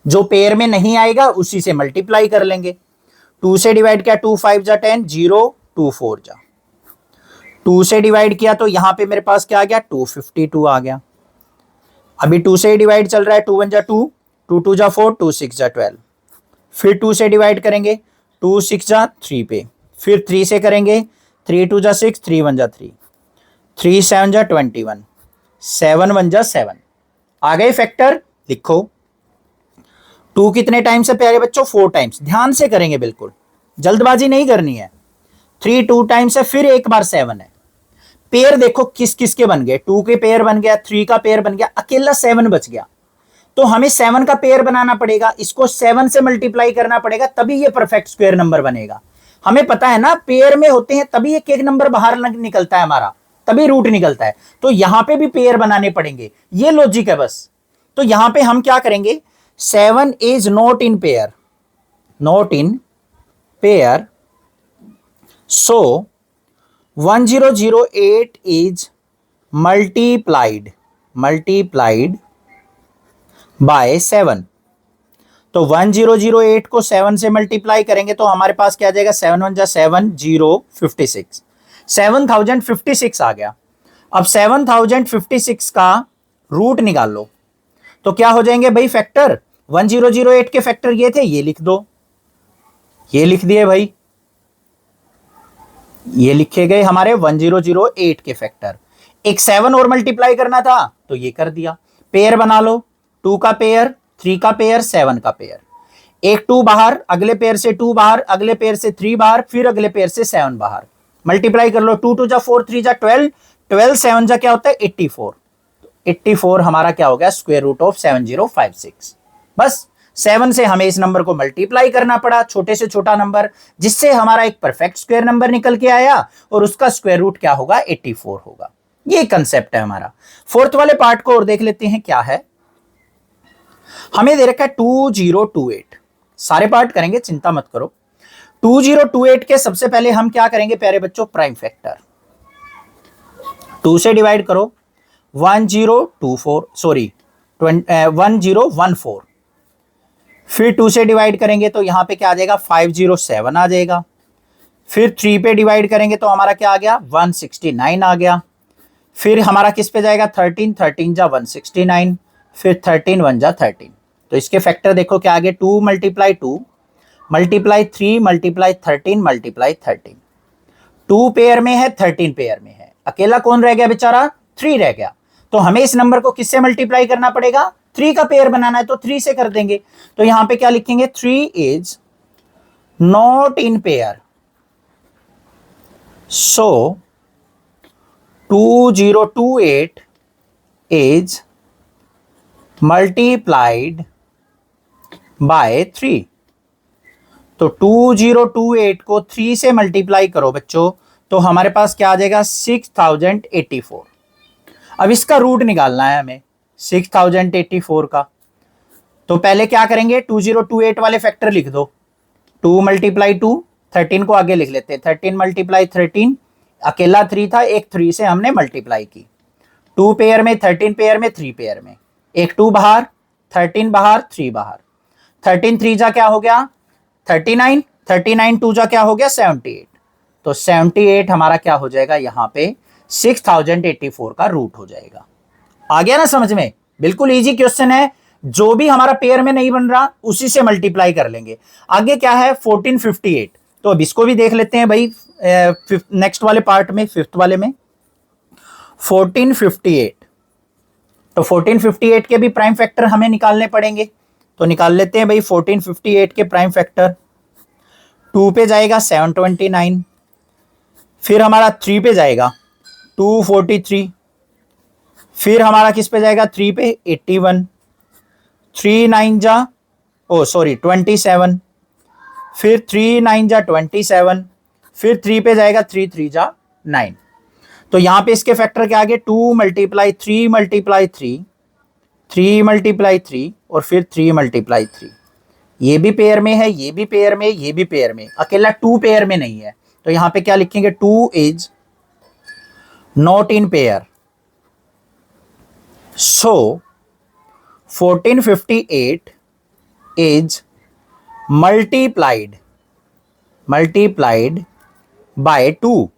जो पेयर में नहीं आएगा उसी से मल्टीप्लाई कर लेंगे। 2 से डिवाइड किया 2 5 जा 10, 0 2 4 जा। 2 से डिवाइड किया तो यहां पे मेरे पास क्या आ गया, 252 आ गया। अभी 2 से डिवाइड चल रहा है, 2 1 जा 2, 2 2 जा 4, 2 6 जा 12। फिर 2 से डिवाइड करेंगे, 2 6 जा 3 पे, फिर 3 से करेंगे, 3 2 जा 6, 3 1 जा 3, 3 7 जा 21, 7 1 जा 7। आ गए फैक्टर, लिखो। 2 कितने टाइम्स है प्यारे बच्चों, 4 टाइम्स। ध्यान से करेंगे, बिल्कुल जल्दबाजी नहीं करनी है। 3 2 टाइम्स है, फिर एक बार 7 है। पेयर देखो किस किस के बन गए, 2 के पेयर बन गया, 3 का पेयर बन गया, अकेला 7 बच गया। तो हमें 7 का पेयर बनाना पड़ेगा, इसको 7 से मल्टीप्लाई करना पड़ेगा, तभी ये परफेक्ट स्क्वायर नंबर बनेगा। हमें पता है ना, पेयर में होते हैं तभी एक एक नंबर बाहर निकलता है हमारा, तभी रूट निकलता है। तो यहां पे भी पेयर बनाने पड़ेंगे, ये लॉजिक है बस। तो यहां पे हम क्या करेंगे, 7 is not in pair, not in pair, so 1008 is multiplied bye 7। तो 1008 को 7 से मल्टीप्लाई करेंगे तो हमारे पास क्या आ जाएगा, 7 1 जा 7, 0 56, 7056 आ गया। अब 7056 का रूट निकाल लो, तो क्या हो जाएंगे भाई फैक्टर। 1008 के फैक्टर ये थे, ये लिख दो, ये लिख दिए भाई, ये लिखे गए हमारे 1008 के फैक्टर। एक 7 और मल्टीप्लाई करना था तो ये कर दिया। पेयर बना लो, 2 का पेयर, 3 का पेयर, 7 का पेयर। एक 2 बाहर, अगले पेयर से 2 बाहर, अगले पेयर से 3 बाहर, फिर अगले पेयर से 7 बाहर। मल्टीप्लाई कर लो, 2 2 जा 4, 3 जा 12, 12 7 जा क्या होता है 84। 84 हमारा क्या हो गया, स्क्वायर रूट ऑफ 7056। बस 7 से हमें इस नंबर को मल्टीप्लाई करना पड़ा, छोटे से छोटा नंबर, जिससे हमारा एक परफेक्ट स्क्वायर नंबर निकल के आया और उसका स्क्वायर रूट क्या होगा, 84 होगा। ये कंसेप्ट है हमारा। फोर्थ वाले पार्ट को और देख लेते हैं क्या है। हमें दे रखा है 2028, सारे पार्ट करेंगे, चिंता मत करो। 2028 के सबसे पहले हम क्या करेंगे प्यारे बच्चों, प्राइम फैक्टर 2 से डिवाइड करो, 1014, फिर 2 से डिवाइड करेंगे तो यहां पे क्या आ जाएगा, 507 आ जाएगा। फिर 3 पे डिवाइड करेंगे तो हमारा क्या आ गया, 169 आ गया। फिर हमारा किस पे जाएगा, 13 जा 169, फिर 13 1 जा 13। तो इसके फैक्टर देखो क्या आ गया, 2 × 2 मल्टीप्लाई 3 मल्टीप्लाई 13 मल्टीप्लाई 13। 2 पेयर में है, 13 पेयर में है, अकेला कौन रह गया बेचारा, 3 रह गया। तो हमें इस नंबर को किससे मल्टीप्लाई करना पड़ेगा, 3 का पेयर बनाना है तो 3 से कर देंगे। तो यहां पे क्या लिखेंगे, 3 is not in pair, so 2028 is multiplied bye 3। तो 2028 को 3 से मल्टीप्लाई करो बच्चों, तो हमारे पास क्या आ जाएगा, 6084। अब इसका रूट निकालना है हमें 6084 का। तो पहले क्या करेंगे, 2028 वाले फैक्टर लिख दो, 2 × 2, 13 को आगे लिख लेते हैं, 13 × 13, अकेला 3 था, एक 3 से हमने मल्टीप्लाई की, 2 पेयर में, 13 पेयर में, 3 पेयर में, एक 2 बाहर, 13 बाहर, 3 बाहर, 13 3 जा क्या हो गया, 39, 39 2 जा क्या हो गया, 78। तो 78 हमारा क्या हो जाएगा, यहां पे 6084 का रूट हो जाएगा। आ गया ना समझ में, बिल्कुल इजी क्वेश्चन है। जो भी हमारा पेयर में नहीं बन रहा उसी से मल्टीप्लाई कर लेंगे। आगे क्या है, 1458, तो अब इसको भी देख लेते हैं भाई, नेक्स्ट वाले पार्ट में, फिफ्थ वाले में 1458। तो 1458 के भी प्राइम फैक्टर हमें निकालने पड़ेंगे, तो निकाल लेते हैं भाई 1458 के प्राइम फैक्टर। 2 पे जाएगा 729, फिर हमारा 3 पे जाएगा 243, फिर हमारा किस पे जाएगा, 3 पे 81, 3 9 जा 27, फिर 3 9 जा 27, फिर 3 पे जाएगा 3 3 जा 9। तो यहां पे इसके फैक्टर क्या आ गए, 2 × 3 × 3, 3 × 3 और फिर 3 × 3। ये भी पेयर में है, ये भी पेयर में, ये भी पेयर में, अकेला 2 पेयर में नहीं है। तो यहां पे क्या लिखेंगे, 2 is not in pair, so 1458 is multiplied bye 2।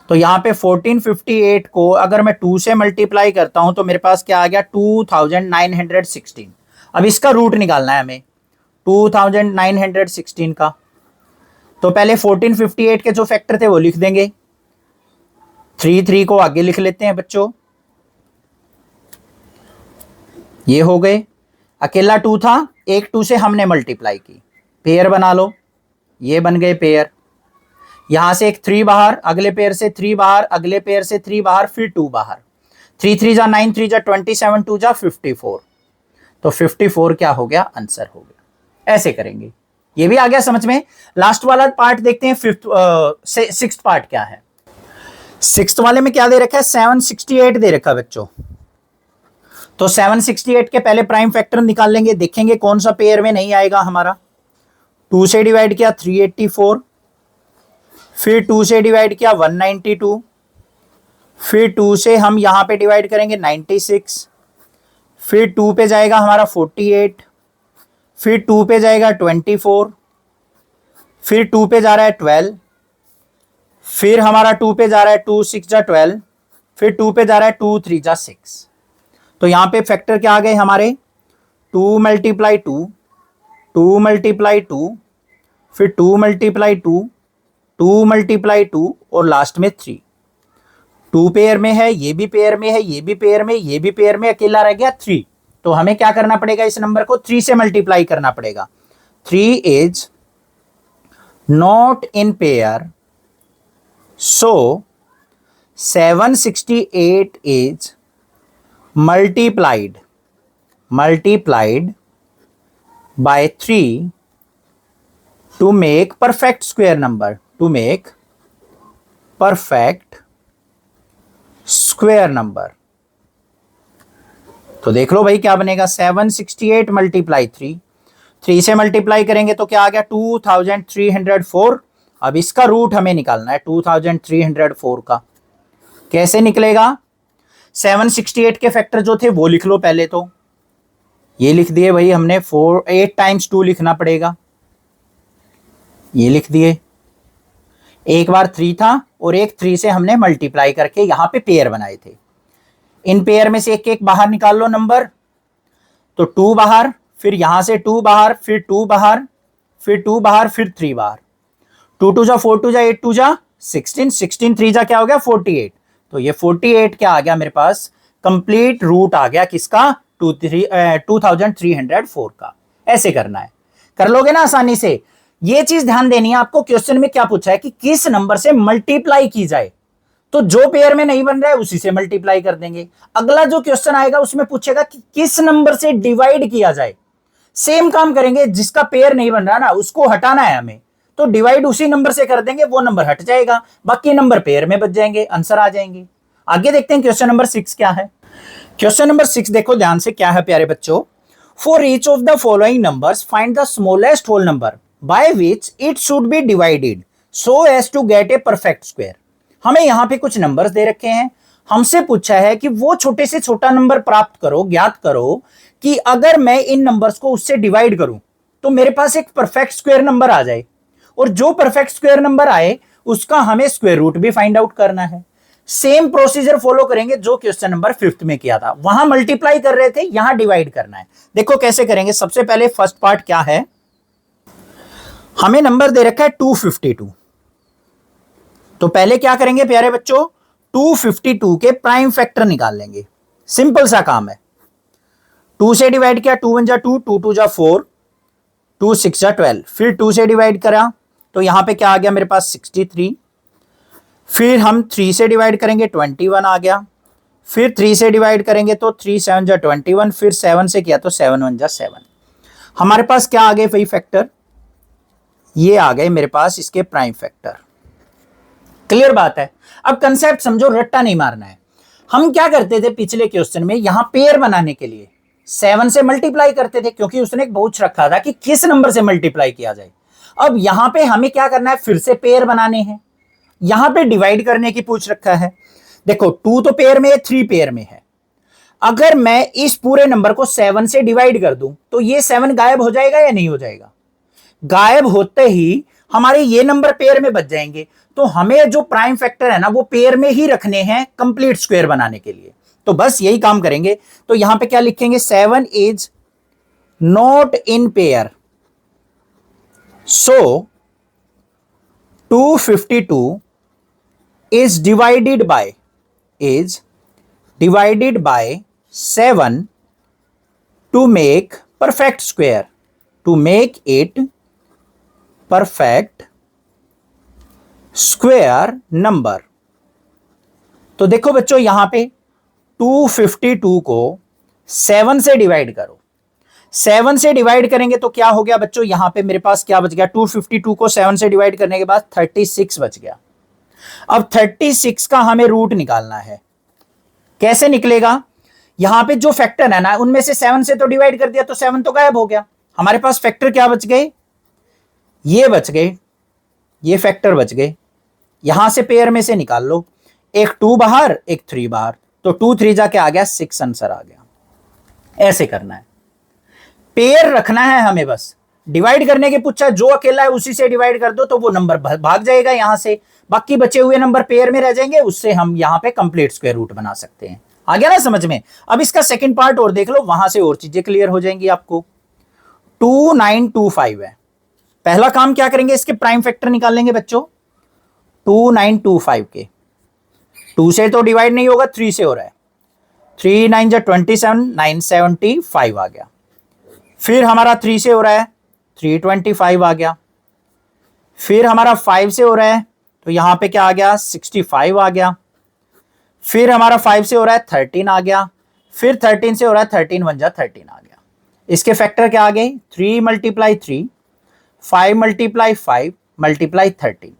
तो यहां पे 1458 को अगर मैं 2 से मल्टीप्लाई करता हूं तो मेरे पास क्या आ गया, 2916। अब इसका रूट निकालना है हमें 2916 का। तो पहले 1458 के जो फैक्टर थे वो लिख देंगे, 3 3 को आगे लिख लेते हैं बच्चों, ये हो गए। अकेला 2 था, एक 2 से हमने मल्टीप्लाई की, पेयर बना लो, ये बन गए पेयर। यहां से एक 3 बाहर, अगले पेयर से 3 बाहर, अगले पेयर से 3 बाहर, फिर 2 बाहर, 3 3 जा 9, 3 जा 27, 2 जा 54। तो 54 क्या हो गया, आंसर हो गया। ऐसे करेंगे, ये भी आ गया समझ में। लास्ट वाला पार्ट देखते हैं, सिक्स्थ पार्ट क्या है। सिक्स्थ वाले में क्या दे रखा है, 768 दे रखा है बच्चों। तो 768 के पहले प्राइम फैक्टर निकाल लेंगे, देखेंगे कौन सा पेयर में नहीं आएगा हमारा। 2 से डिवाइड किया 384, फिर 2 से डिवाइड किया 192, फिर 2 से हम यहां पे डिवाइड करेंगे 96, फिर 2 पे जाएगा हमारा 48, फिर 2 पे जाएगा 24, फिर 2 पे जा रहा है 12, फिर हमारा 2 पे जा रहा है 2 6 जा 12, फिर 2 पे जा रहा है 2 3 जा 6। तो यहां पे फैक्टर क्या आ गए हमारे, 2 × 2, 2 × 2, फिर 2 × 2, 2 × 2 और लास्ट में 3। 2 पेयर में है, ये भी पेयर में है, ये भी पेयर में, ये भी पेयर में, अकेला रह गया 3। तो हमें क्या करना पड़ेगा, इस नंबर को 3 से मल्टीप्लाई करना पड़ेगा। 3 is not in pair, so 768 is multiplied by 3 to make perfect square number, to make perfect square number। तो देख लो भाई क्या बनेगा, 768 मल्टीप्लाई 3 से मल्टीप्लाई करेंगे तो क्या आ गया 2304। अब इसका रूट हमें निकालना है 2304 का। कैसे निकलेगा, 768 के फैक्टर जो थे वो लिख लो पहले, तो ये लिख दिए भाई हमने, 8 टाइम्स 2 लिखना पड़ेगा, ये लिख दिए। एक बार 3 था और एक 3 से हमने मल्टीप्लाई करके यहां पे पेयर बनाए थे। इन पेयर में से एक एक बाहर निकाल लो नंबर, तो 2 बाहर, फिर यहां से 2 बाहर, फिर 2 बाहर, फिर 2 बाहर, फिर 3 बाहर। 2 2 जा 4 2 जा 8 2 जा 16, 16 3 जा क्या हो गया 48। तो ये 48 क्या आ गया मेरे पास, कंप्लीट रूट आ गया किसका, 2304 का। ऐसे करना है, कर लोगे ना आसानी से। ये चीज ध्यान देनी है आपको, क्वेश्चन में क्या पूछा है कि किस नंबर से मल्टीप्लाई की जाए, तो जो पेयर में नहीं बन रहा है उसी से मल्टीप्लाई कर देंगे। अगला जो क्वेश्चन आएगा उसमें पूछेगा कि किस नंबर से डिवाइड किया जाए, सेम काम करेंगे, जिसका पेयर नहीं बन रहा ना उसको हटाना है हमें, तो डिवाइड उसी नंबर से कर देंगे, वो नंबर हट जाएगा, बाकी नंबर पेयर में बच जाएंगे, आंसर आ जाएंगे। आगे देखते हैं क्वेश्चन नंबर 6 क्या है। क्वेश्चन नंबर 6 देखो ध्यान से, क्या है प्यारे बच्चों, for each of the following numbers find the smallest whole number by which it should be divided so as to get a perfect square. हमें यहां पे कुछ नंबर्स दे रखे हैं, हमसे पूछा है कि वो छोटे से छोटा नंबर प्राप्त करो, ज्ञात करो कि अगर मैं इन नंबर्स को उससे डिवाइड करूं तो मेरे पास एक परफेक्ट स्क्वायर नंबर आ जाए, और जो परफेक्ट स्क्वायर नंबर आए उसका हमें स्क्वायर रूट भी फाइंड आउट करना है। सेम प्रोसीजर फॉलो करेंगे जो क्वेश्चन नंबर 5 में किया था, वहां मल्टीप्लाई कर रहे थे, यहां डिवाइड करना है। देखो कैसे करेंगे, सबसे पहले फर्स्ट पार्ट क्या है, हमें नंबर दे रखा है 252। तो पहले क्या करेंगे प्यारे बच्चों, 252 के प्राइम फैक्टर निकाल लेंगे, सिंपल सा काम है। 2 से डिवाइड किया, 2 1 जा 2, 2 2 जा 4, 2 6 जा 12, फिर 2 से डिवाइड करा तो यहां पे क्या आ गया मेरे पास 63। फिर हम 3 से डिवाइड करेंगे 21 आ गया, फिर 3 से डिवाइड करेंगे तो 3 7 जा 21, फिर 7 से किया तो 7 1 जा 7। हमारे पास क्या आ गए भाई फैक्टर, ये आ गए मेरे पास इसके प्राइम फैक्टर। क्लियर बात है। अब कंसेप्ट समझो, रट्टा नहीं मारना है। हम क्या करते थे पिछले क्वेश्चन में, यहां पेयर बनाने के लिए 7 से मल्टीप्लाई करते थे, क्योंकि उसने एक पूछ रखा था कि किस नंबर से मल्टीप्लाई किया जाए। अब यहां पे हमें क्या करना है, फिर से पेयर बनाने हैं, यहां पे डिवाइड करने की पूछ रखा है। देखो 2 तो पेयर में है, 3 पेयर में है। अगर मैं इस पूरे नंबर को 7 से डिवाइड कर दूं तो ये 7 गायब हो जाएगा या नहीं हो जाएगा, गायब होते ही हमारे ये नंबर पेयर में बच जाएंगे। तो हमें जो प्राइम फैक्टर है ना वो पेयर में ही रखने हैं कंप्लीट स्क्वायर बनाने के लिए, तो बस यही काम करेंगे। तो यहां पे क्या लिखेंगे, 7 is not in pair, so 252 is divided by 7 to make perfect square, to make it perfect square number। तो देखो बच्चों यहां पे 252 को 7 से डिवाइड करो, 7 से डिवाइड करेंगे तो क्या हो गया बच्चों, यहां पे मेरे पास क्या बच गया, 252 को 7 से डिवाइड करने के बाद 36 बच गया। अब 36 का हमें रूट निकालना है। कैसे निकलेगा, यहां पे जो फैक्टर है ना उनमें से 7 से तो डिवाइड कर दिया तो 7 तो गायब हो गया, हमारे पास फैक्टर क्या बच गए, ये बच गए, ये फैक्टर बच गए। यहां से पेयर में से निकाल लो, एक 2 बाहर एक 3 बाहर, तो 2 3 जाके आ गया 6 आंसर आ गया। ऐसे करना है, पेयर रखना है हमें, बस डिवाइड करने के पूछा, जो अकेला है उसी से डिवाइड कर दो तो वो नंबर भाग जाएगा यहां से, बाकी बचे हुए नंबर पेयर में रह जाएंगे, उससे हम यहां पे कंप्लीट स्क्वायर रूट बना सकते हैं। आ गया ना समझ में। अब इसका सेकंड पार्ट और देख लो, वहां से और चीजें क्लियर हो जाएंगी आपको। 2925 है, पहला काम क्या करेंगे, इसके प्राइम फैक्टर निकाल लेंगे बच्चों। 2925 के 2 से तो डिवाइड नहीं होगा, 3 से हो रहा है, 3 9 जा 27, 975 आ गया। फिर हमारा 3 से हो रहा है, 325 आ गया। फिर हमारा 5 से हो रहा है तो यहां पे क्या आ गया, 65 आ गया। फिर हमारा 5 से हो रहा है 13 आ गया। फिर 13 से हो रहा है 13 1 जा 13 आ गया। इसके फैक्टर क्या आ गए, 3 मल्टीप्लाई 3, 5 मल्टीप्लाई 5 मल्टीप्लाई 13।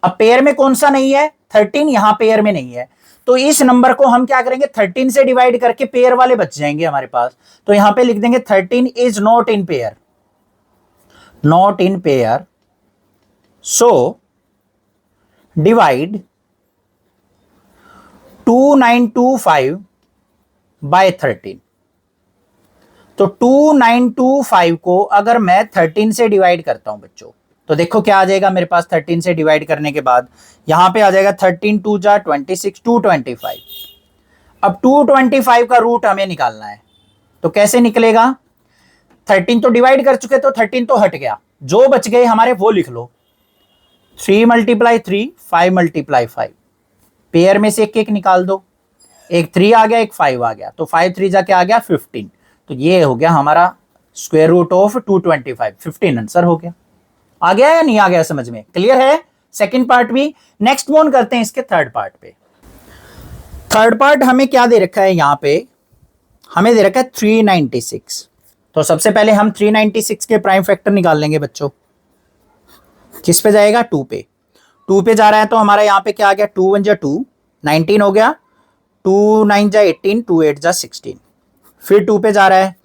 अब पेयर में कौन सा नहीं है, 13 यहां पेयर में नहीं है, तो इस नंबर को हम क्या करेंगे, 13 से डिवाइड करके पेयर वाले बच जाएंगे हमारे पास। तो यहां पे लिख देंगे 13 is not in pair, not in pair, so divide 2925 by 13। तो 2925 को अगर मैं 13 से डिवाइड करता हूं बच्चों, तो देखो क्या आ जाएगा मेरे पास, 13 से डिवाइड करने के बाद यहां पे आ जाएगा 13 2 जा 26, 225। अब 225 का रूट हमें निकालना है, तो कैसे निकलेगा, 13 तो डिवाइड कर चुके, तो 13 तो हट गया, जो बच गए हमारे वो लिख लो, 3 मल्टीप्लाई 3, 5 मल्टीप्लाई 5, पेयर में से एक एक निकाल दो, एक 3 आ गया, एक 5 आ गया, तो 5 3 जा क्या आ गया 15। तो ये हो गया हमारा स्क्वायर रूट ऑफ 225, 15 आंसर हो गया। आ गया या नहीं आ गया समझ में, क्लियर है। सेकंड पार्ट भी। नेक्स्ट वन करते हैं इसके थर्ड पार्ट पे। थर्ड पार्ट हमें क्या दे रखा है, यहां पे हमें दे रखा है 396। तो सबसे पहले हम 396 के प्राइम फैक्टर निकाल लेंगे बच्चों। किस पे जाएगा, 2 पे, 2 पे जा रहा है, तो हमारा यहां पे क्या आ गया, 2 1 जा 2, 19 हो गया, 2 9 जा 18, 2 8 जा 16। फिर 2 पे जा रहा है,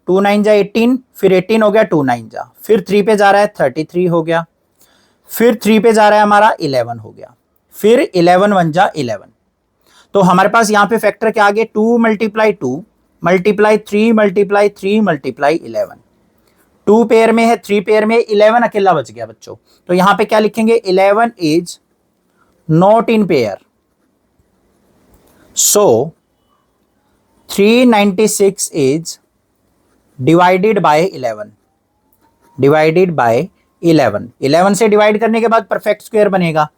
2 9 जा 18, फिर 18 हो गया, 2 9 जा, फिर 3 पे जा रहा है 33 हो गया, फिर 3 पे जा रहा है हमारा 11 हो गया, फिर 11 1 जा 11। तो हमारे पास यहां पे फैक्टर क्या आ गया, 2 multiply 2 multiply 3 multiply 3 multiply 11। 2 pair में है, 3 पेयर में 11 अकेला बच गया बच्चों। तो यहां पे क्या लिखेंगे, 11 is not in pair, so 396 is divided bye 11, divided by 11। 11 से डिवाइड करने के बाद परफेक्ट स्क्वायर बनेगा।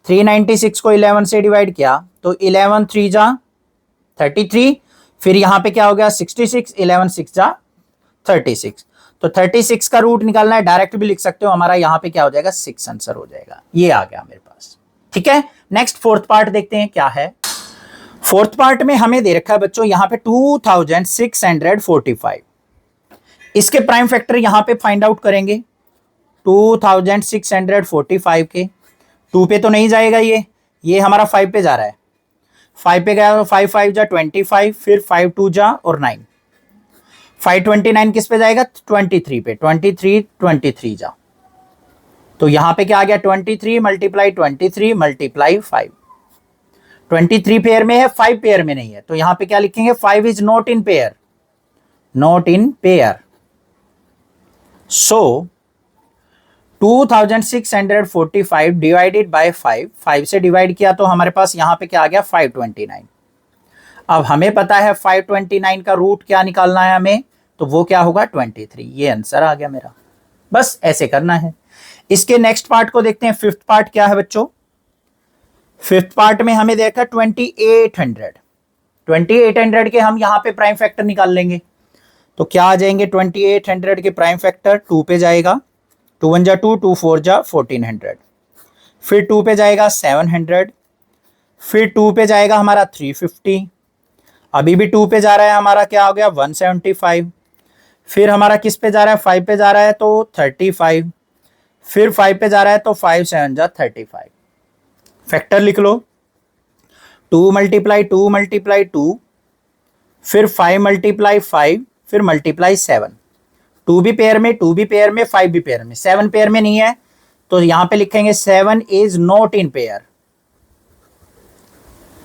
396 को 11 से डिवाइड किया तो 11 3 जा 33, फिर यहां पे क्या हो गया 66, 11 6 जा 36। तो 36 का रूट निकालना है, डायरेक्ट भी लिख सकते हो, हमारा यहां पे क्या हो जाएगा 6 आंसर हो जाएगा। ये आ गया मेरे पास, ठीक है। नेक्स्ट फोर्थ पार्ट देखते हैं क्या है। फोर्थ पार्ट में हमें दे रखा है बच्चों यहां पे 2645। इसके प्राइम फैक्टर यहां पे फाइंड आउट करेंगे। 2645 के 2 पे तो नहीं जाएगा, ये हमारा 5 पे जा रहा है, 5 पे गया तो 5 5 जा 25, फिर 5 2 जा और 9, 529 किस पे जाएगा 23 पे, 23 23 जा, तो यहां पे क्या आ गया 23 मल्टीप्लाई 23 मल्टीप्लाई 5। 23 पेयर में है, 5 पेयर में नहीं है, तो यहां पे क्या लिखेंगे, 5 is not in pair, not in pair, so 2645 divided by 5, 5 से डिवाइड किया तो हमारे पास यहां पे क्या आ गया 529। अब हमें पता है 529 का रूट क्या निकालना है हमें, तो वो क्या होगा 23। ये आंसर आ गया मेरा, बस ऐसे करना है। इसके नेक्स्ट पार्ट को देखते हैं। फिफ्थ पार्ट क्या है बच्चों, फिफ्थ पार्ट में हमें देखा 2800। 2800 के हम यहां पे प्राइम फैक्टर निकाल लेंगे, तो क्या आ जाएंगे 2800 के प्राइम फैक्टर, 2 पे जाएगा, 2 1 जा 2, 2 4 जा 1400, फिर 2 पे जाएगा 700, फिर 2 पे जाएगा हमारा 350, अभी भी 2 पे जा रहा है हमारा क्या हो गया 175, फिर हमारा किस पे जा रहा है 5 पे जा रहा है तो 35, फिर 5 पे जा रहा है तो 5 7 जा 35। फैक्टर लिख लो, 2 मल्टीप्लाई 2 मल्टीप्लाई 2, फिर 5 मल्टीप्लाई 5, फिर मल्टीप्लाई 7। 2 भी पेयर में, 2 भी पेयर में, 5 भी पेयर में, 7 पेयर में नहीं है, तो यहां पे लिखेंगे 7 is not in pair,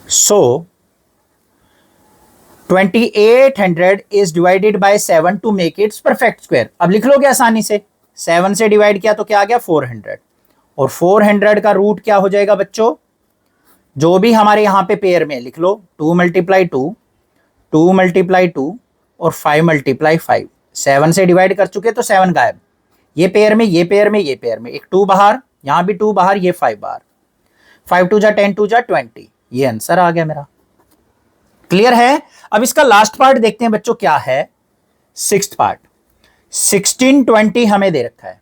so 2800 is divided by 7 to make its perfect square. अब लिख लोगे आसानी से, 7 से डिवाइड किया तो क्या आ गया 400, और 400 का रूट क्या हो जाएगा बच्चों, जो भी हमारे यहां पे पेयर में लिख लो, 2 मल्टीप्लाई 2, 2 मल्टीप्लाई 2 और 5 मल्टीप्लाई 5। 7 से डिवाइड कर चुके तो 7 गायब, ये पेयर में, ये पेयर में, ये पेयर में, एक 2 बाहर, यहां भी 2 बाहर, ये 5 बाहर, 5 2 जा 10, 2 जा 20। ये आंसर आ गया मेरा, क्लियर है। अब इसका लास्ट पार्ट देखते हैं बच्चों क्या है, सिक्स्थ पार्ट। 1620 हमें दे रखा है,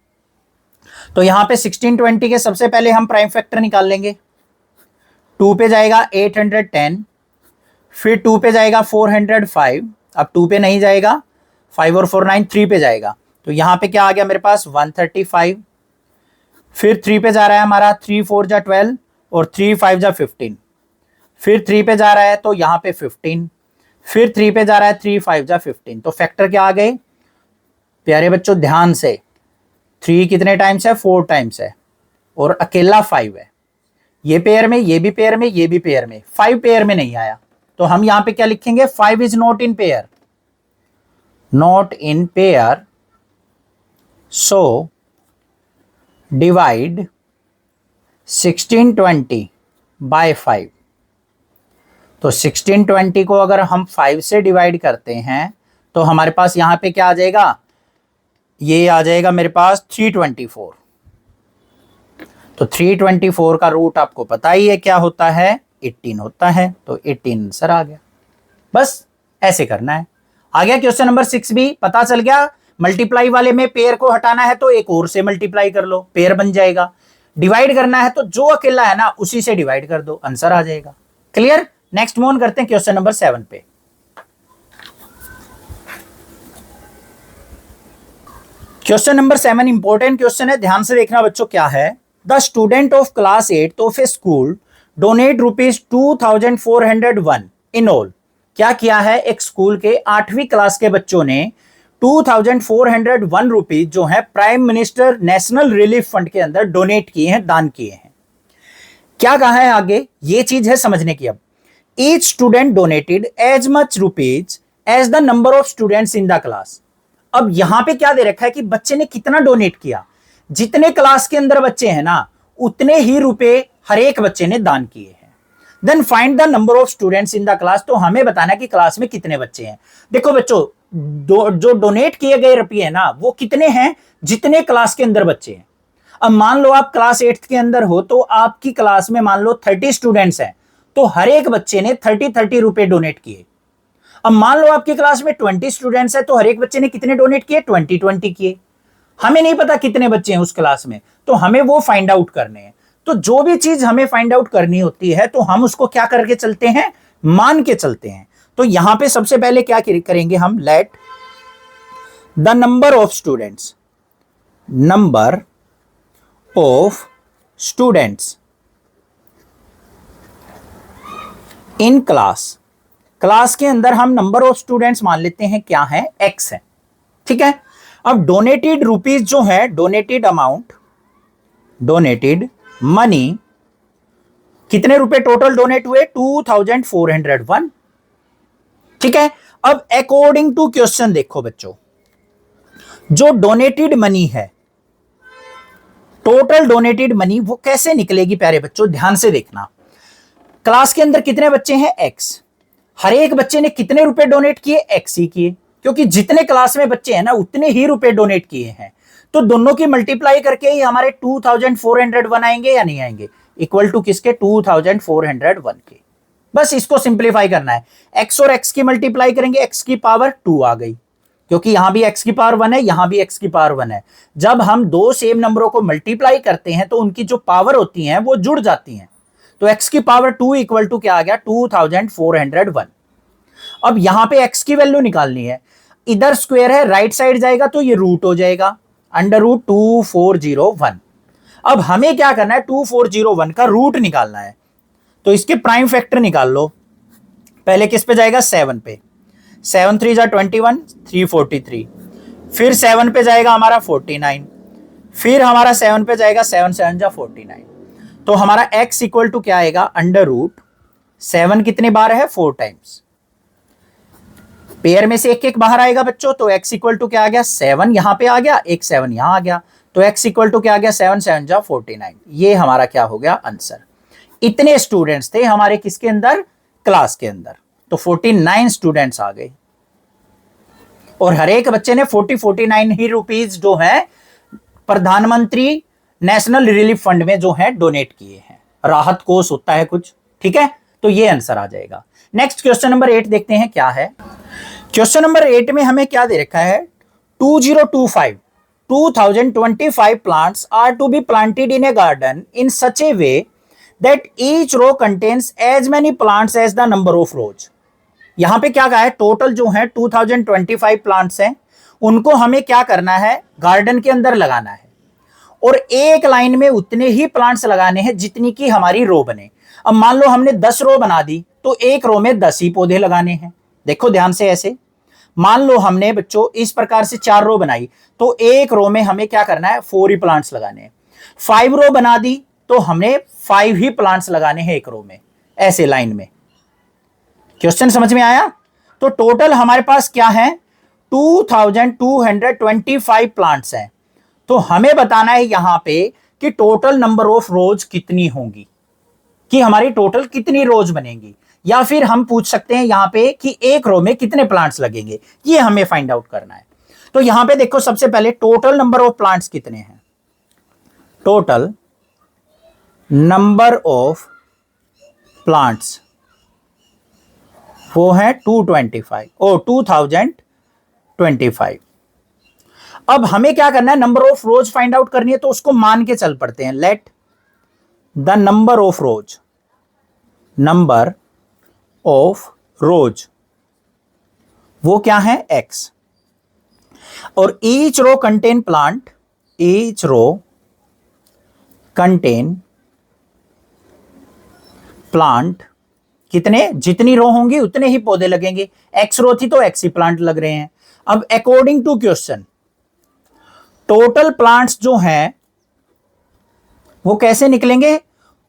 तो यहां पे 1620 के सबसे पहले हम प्राइम फैक्टर निकाल लेंगे। 2 पे जाएगा 810, फिर 2 पे जाएगा 405, अब 2 पे नहीं जाएगा, 5 और 4 9, 3 पे जाएगा, तो यहां पे क्या आ गया मेरे पास 135। फिर 3 पे जा रहा है हमारा, 3 4 जा 12 और 3 5 जा 15। फिर 3 पे जा रहा है तो यहां पे 15। फिर 3 पे जा रहा है, 3 5 जा 15। तो फैक्टर क्या आ गए प्यारे बच्चों, ध्यान से, 3 कितने टाइम्स है, 4 टाइम्स है, और अकेला 5 है। ये पेयर में, ये भी पेयर में, ये भी पेयर में, 5 पेयर में नहीं आया। तो हम यहां पे क्या लिखेंगे, 5 is not in pair, not in pair, so divide 1620 by 5। तो 1620 को अगर हम 5 से डिवाइड करते हैं तो हमारे पास यहां पे क्या आ जाएगा, ये आ जाएगा मेरे पास 324। तो 324 का रूट आपको पता ही है क्या होता है, 18 होता है। तो 18 आंसर आ गया। बस ऐसे करना है। आ गया क्वेश्चन नंबर 6 भी पता चल गया। मल्टीप्लाई वाले में पेयर को हटाना है तो एक और से मल्टीप्लाई कर लो, पेयर बन जाएगा। डिवाइड करना है तो जो अकेला है ना उसी से डिवाइड कर दो, आंसर आ जाएगा। क्लियर। नेक्स्ट मूव ऑन करते हैं क्वेश्चन नंबर 7 पे। क्वेश्चन नंबर 7 इंपॉर्टेंट क्वेश्चन है, ध्यान से देखना बच्चों। क्या है, the student of class 8 of A school donate ₹2401 in all. क्या किया है, एक स्कूल के 8वीं क्लास के बच्चों ने 2401 रुपीज जो है prime minister national relief fund के अंदर डोनेट किए हैं, दान किए हैं। क्या कहा है आगे, ये चीज है समझने की। अब each student donated as much rupees as the number of students in the class. अब यहां पे क्या दे रखा है कि बच्चे ने कितना डोनेट किया, जितने क्लास के अंदर बच्चे हैं ना उतने ही रुपए हर एक बच्चे ने दान किए हैं। Then find the number of students in the class. तो हमें बताना कि क्लास में कितने बच्चे हैं। देखो बच्चों, जो डोनेट किए गए रुपये हैं ना वो कितने हैं, जितने क्लास के अंदर बच्चे हैं। अब मान लो आप क्लास 8 के अंदर हो तो आपकी क्लास में मान लो 30 स्टूडेंट्स हैं, तो हर एक बच्चे ने 30 रुपए डोनेट किए। अब मान लो आपकी क्लास में 20 स्टूडेंट्स हैं तो हर एक बच्चे ने कितने डोनेट किए, 20 किए। हमें नहीं पता कितने बच्चे हैं उस क्लास में, तो हमें वो फाइंड आउट करने हैं। तो जो भी चीज हमें फाइंड आउट करनी होती है तो हम उसको क्या करके चलते हैं, मान के चलते हैं। तो यहां पे सबसे पहले क्या करेंगे हम, late the number of students, number of students in class, class के अंदर हम नंबर ऑफ स्टूडेंट्स मान लेते हैं क्या है, x है। ठीक है। अब डोनेटेड रुपीज जो है, डोनेटेड अमाउंट, डोनेटेड मनी, कितने रुपए टोटल डोनेट हुए, 2401। ठीक है। अब अकॉर्डिंग टू क्वेश्चन देखो बच्चों, जो डोनेटेड मनी है, टोटल डोनेटेड मनी वो कैसे निकलेगी प्यारे बच्चों, ध्यान से देखना। क्लास के अंदर कितने बच्चे हैं, x। हर एक बच्चे ने कितने रुपए डोनेट किए, x ही किए, क्योंकि जितने क्लास में बच्चे हैं ना उतने ही रुपए डोनेट किए हैं। तो दोनों की मल्टीप्लाई करके ही हमारे 2401 आएंगे या नहीं आएंगे, इक्वल टू किसके, 2401 के। बस इसको सिंप्लीफाई करना है। x और x की मल्टीप्लाई करेंगे, x की पावर 2 आ गई, क्योंकि यहां भी x की पावर 1 है, यहां भी x की पावर 1 है। जब हम दो सेम नंबरों को मल्टीप्लाई करते हैं तो उनकी जो पावर होती हैं वो जुड़ जाती हैं। तो x की पावर 2 इक्वल टू क्या आ गया, 2401। अब यहां पे x की वैल्यू निकालनी है, इधर स्क्वायर है, राइट साइड जाएगा तो ये रूट हो जाएगा, √2401। अब हमें क्या करना है, 2401 का रूट निकालना है। तो इसके प्राइम फैक्टर निकाल लो। पहले किस पे जाएगा, 7 पे, 7 3 जा 21, 343। फिर 7 पे जाएगा हमारा 49, फिर हमारा 7 पे जाएगा 7 7 जा 49। तो हमारा x इक्वल टू क्या आएगा, √7 कितने बार है, 4 टाइम्स। पेयर में से एक एक बाहर आएगा बच्चों, तो x इक्वल टू क्या आ गया, 7 यहां पे आ गया, एक 7 यहां आ गया, तो x इक्वल टू क्या आ गया, 7 7 जा 49। ये हमारा क्या हो गया, आंसर। इतने स्टूडेंट्स थे हमारे किसके अंदर, क्लास के अंदर, तो 49 स्टूडेंट्स आ गए। और हर एक बच्चे ने 49 ही रुपीज जो है प्रधानमंत्री नेशनल रिलीफ फंड में जो है डोनेट किए हैं। राहत कोष होता है कुछ, ठीक है। तो ये आंसर आ जाएगा। नेक्स्ट क्वेश्चन नंबर 8 देखते हैं क्या है। क्वेश्चन नंबर 8 में हमें क्या दे रखा है, 2025 plants are to be planted in a garden in such a way that each row contains as many plants as the number of rows. यहां पे क्या कहा है, टोटल जो है 2025 प्लांट्स हैं, उनको हमें क्या करना है, गार्डन के अंदर लगाना है, और एक लाइन में उतने ही प्लांट्स लगाने हैं जितनी की हमारी रो बने। अब मान लो हमने 10 रो बना दी, तो एक रो में 10 ही पौधे लगाने हैं। देखो ध्यान से, ऐसे मान लो हमने बच्चों इस प्रकार से 4 रो बनाई, तो एक रो में हमें क्या करना है, 4 ही प्लांट्स लगाने हैं। 5 रो बना दी तो हमने 5 ही प्लांट्स लगाने हैं एक रो में, ऐसे लाइन में। क्वेश्चन समझ में आया? तो टोटल हमारे पास क्या है, 2225 प्लांट्स हैं। तो हमें बताना है यहां पे कि टोटल नंबर ऑफ रोज कितनी होंगी, कि हमारी टोटल कितनी रोज बनेंगी, या फिर हम पूछ सकते हैं यहां पे कि एक रो में कितने प्लांट्स लगेंगे, ये हमें फाइंड आउट करना है। तो यहां पे देखो सबसे पहले टोटल नंबर ऑफ प्लांट्स कितने हैं, टोटल नंबर ऑफ प्लांट्स वो है 225 और 2025। अब हमें क्या करना है, number of rows find out करनी है, तो उसको मान के चल पड़ते हैं। Let the number of rows, number of rows वो क्या है, x, और each row contain plant, each row contain plant, कितने, जितनी रो होंगी उतने ही पौधे लगेंगे। x रो थी तो x ही प्लांट लग रहे हैं। अब according to question, total plants जो हैं वो कैसे निकलेंगे,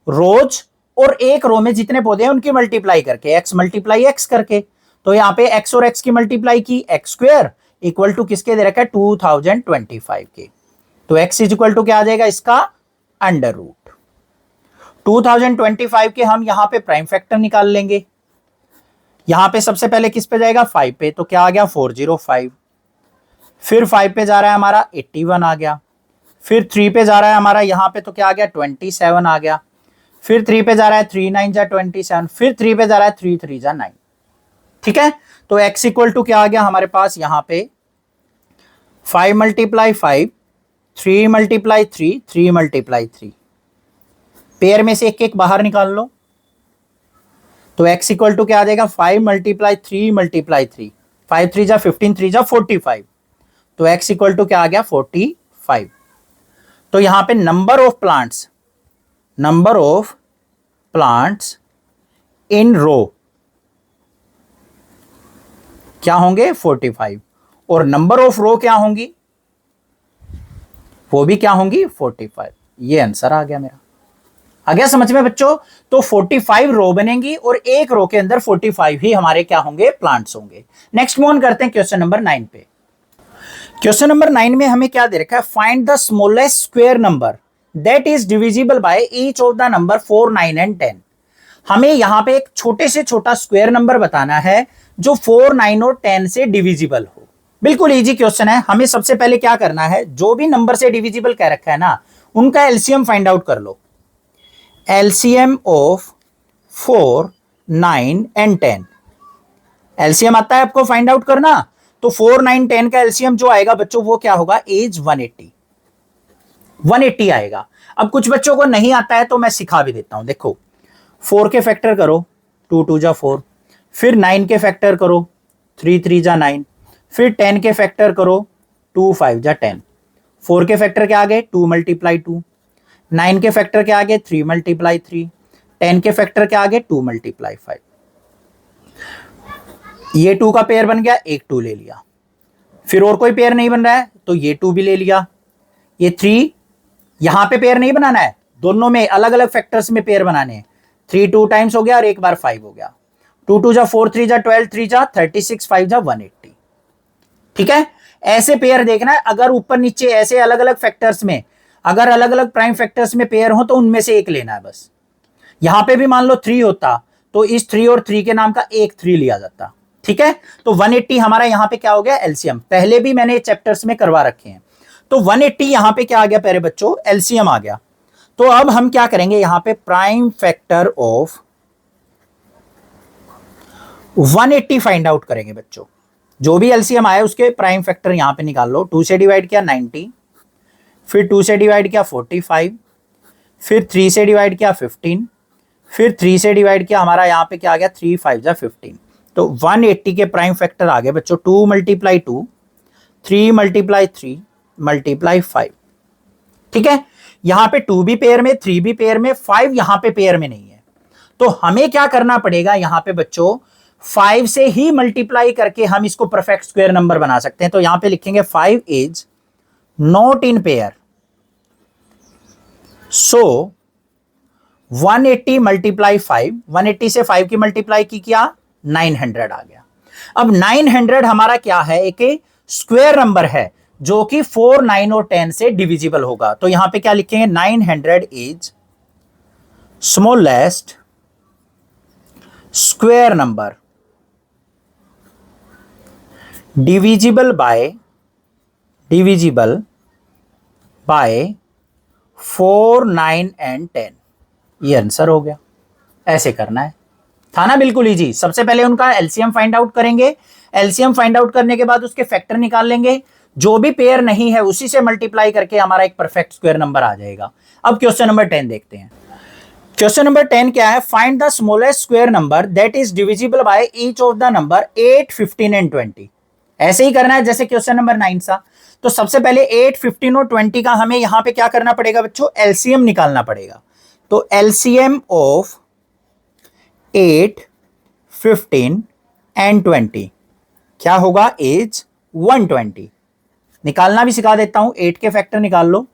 रोज और एक रो में जितने पौधे हैं उनकी मल्टीप्लाई करके, x मल्टीप्लाई x करके। तो यहां पे x और x की मल्टीप्लाई की, x स्क्वायर इक्वल टू किसके दे रखा है, 2025 के। तो x इज इक्वल टू क्या आ जाएगा इसका, अंडर रूट 2025 के। हम यहां पे प्राइम फैक्टर निकाल लेंगे। यहां पे सबसे पहले किस पे जाएगा, 5 पे, तो क्या आ गया 405। फिर 5 पे जा रहा है हमारा 81 आ गया। फिर 3 पे जा रहा है हमारा यहां पे, तो क्या आ गया 27 आ गया। फिर 3 पे जा रहा है 3 9 जा 27, फिर 3 पे जा रहा है 3 3 जा 9। ठीक है, तो x इक्वल टू क्या आ गया हमारे पास यहां पे, 5 मल्टीप्लाई 5, 3 मल्टीप्लाई 3, 3 मल्टीप्लाई 3। पेयर में से एक एक बाहर निकाल लो, तो x इक्वल टू क्या आ जाएगा, 5 मल्टीप्लाई 3 मल्टीप्लाई 3, 5 3 जा 15, 3 जा 45। तो x इक्वल टू क्या आ गया 45। तो यहां पे number of plants, number of plants in row क्या होंगे 45, और नंबर ऑफ रो क्या होंगी, वो भी क्या होंगी 45। ये आंसर आ गया मेरा। आ गया समझ में बच्चों? तो 45 रो बनेंगी और एक रो के अंदर 45 ही हमारे क्या होंगे, प्लांट्स होंगे। नेक्स्ट मूव ऑन करते हैं क्वेश्चन नंबर 9 पे। क्वेश्चन नंबर 9 में हमें क्या दे रखा है, find the smallest square number that is divisible by each of the number 4 9 and 10। हमें यहां पे एक छोटे से छोटा स्क्वायर नंबर बताना है जो 4 9 और 10 से डिविजिबल हो। बिल्कुल इजी क्वेश्चन है। हमें सबसे पहले क्या करना है, जो भी नंबर से डिविजिबल कह रखा है ना, उनका एलसीएम फाइंड आउट कर लो। एलसीएम ऑफ 4 9 एंड 10, एलसीएम आता है आपको फाइंड आउट करना। तो 4 9 10 का एलसीएम जो आएगा बच्चों वो क्या होगा, एज 180 आएगा। अब कुछ बच्चों को नहीं आता है तो मैं सिखा भी देता हूं। देखो 4 के फैक्टर करो, 2 2 जा 4, फिर 9 के फैक्टर करो, 3 3 जा 9, फिर 10 के फैक्टर करो, 2 5 जा 10। 4 के फैक्टर क्या आ गए, 2 मल्टीप्लाई 2, 9 के फैक्टर क्या आ गए, 3 मल्टीप्लाई 3, 10 के फैक्टर क्या आ गए, 2 मल्टीप्लाई 5। ये 2 का पेयर बन गया, एक 2 ले लिया। फिर और कोई पेयर नहीं बन रहा है तो ये 2 भी ले लिया। ये 3 यहां पे पेयर नहीं बनाना है, दोनों में अलग अलग फैक्टर्स में पेयर बनाने हैं। 3 2 टाइम्स हो गया और एक बार 5 हो गया। 2 2 जा 4, 3 जा 12, 3 जा 36, 5 जा 180। ठीक है, ऐसे पेयर देखना है। अगर ऊपर नीचे ऐसे अलग अलग फैक्टर्स में, अगर अलग अलग प्राइम फैक्टर्स में पेयर हो तो उनमें से एक लेना है बस। यहां पे भी मान लो 3 होता तो इस 3 और 3 के नाम का एक 3 लिया जाता। ठीक है, तो 180 हमारा यहां पे क्या हो गया, एलसीएम। पहले भी मैंने चैप्टर्स में करवा रखे हैं। तो 180 यहां पे क्या आ गया प्यारे बच्चों, एलसीएम आ गया। तो अब हम क्या करेंगे, यहां पे prime factor of 180 find out करेंगे बच्चों। जो भी एलसीएम आया उसके प्राइम फैक्टर यहां पे निकाल लो। 2 से डिवाइड किया 90, फिर 2 से डिवाइड किया 45, फिर 3 से डिवाइड किया 15, फिर 3 से डिवाइड किया हमारा यहां पे क्या आ गया, 3 5 जा 15। तो 180 के प्राइम फैक्टर आ गए बच्चों, 2 मल्टीप्लाई 2, 3 मल्टीप्लाई 3 मल्टीप्लाई 5। ठीक है, यहां पे 2 भी पेयर में, 3 भी पेयर में, 5 यहां पे पेयर में नहीं है। तो हमें क्या करना पड़ेगा यहां पे बच्चों, 5 से ही मल्टीप्लाई करके हम इसको परफेक्ट स्क्वायर नंबर बना सकते हैं। तो यहां पे लिखेंगे 5 is not in pair, so 180 multiply 5, 180 से 5 की मल्टीप्लाई की किया, 900 आ गया। अब 900 हमारा क्या है, एक स्क्वायर नंबर है जो कि 4, 9 और 10 से डिविजिबल होगा। तो यहां पे क्या लिखेंगे, 900 is smallest square number divisible by 4, 9 and 10। ये आंसर हो गया। ऐसे करना है, था ना बिल्कुल इजी। सबसे पहले उनका एलसीएम फाइंड आउट करेंगे, एलसीएम फाइंड आउट करने के बाद उसके फैक्टर निकाल लेंगे, जो भी पेयर नहीं है उसी से मल्टीप्लाई करके हमारा एक परफेक्ट स्क्वायर नंबर आ जाएगा। अब क्वेश्चन नंबर 10 देखते हैं। क्वेश्चन नंबर 10 क्या है, find the smallest square number that is divisible by each of the number 8, 15 and 20। ऐसे ही करना है जैसे क्वेश्चन नंबर 9 था। तो सबसे पहले 8, 15 और 20 का हमें यहां पे क्या करना पड़ेगा बच्चों, एलसीएम निकालना पड़ेगा। तो एलसीएम ऑफ 8, 15 एंड 20 क्या होगा, इज 120। निकालना भी सिखा देता हूं, 8 के फैक्टर निकाल लो,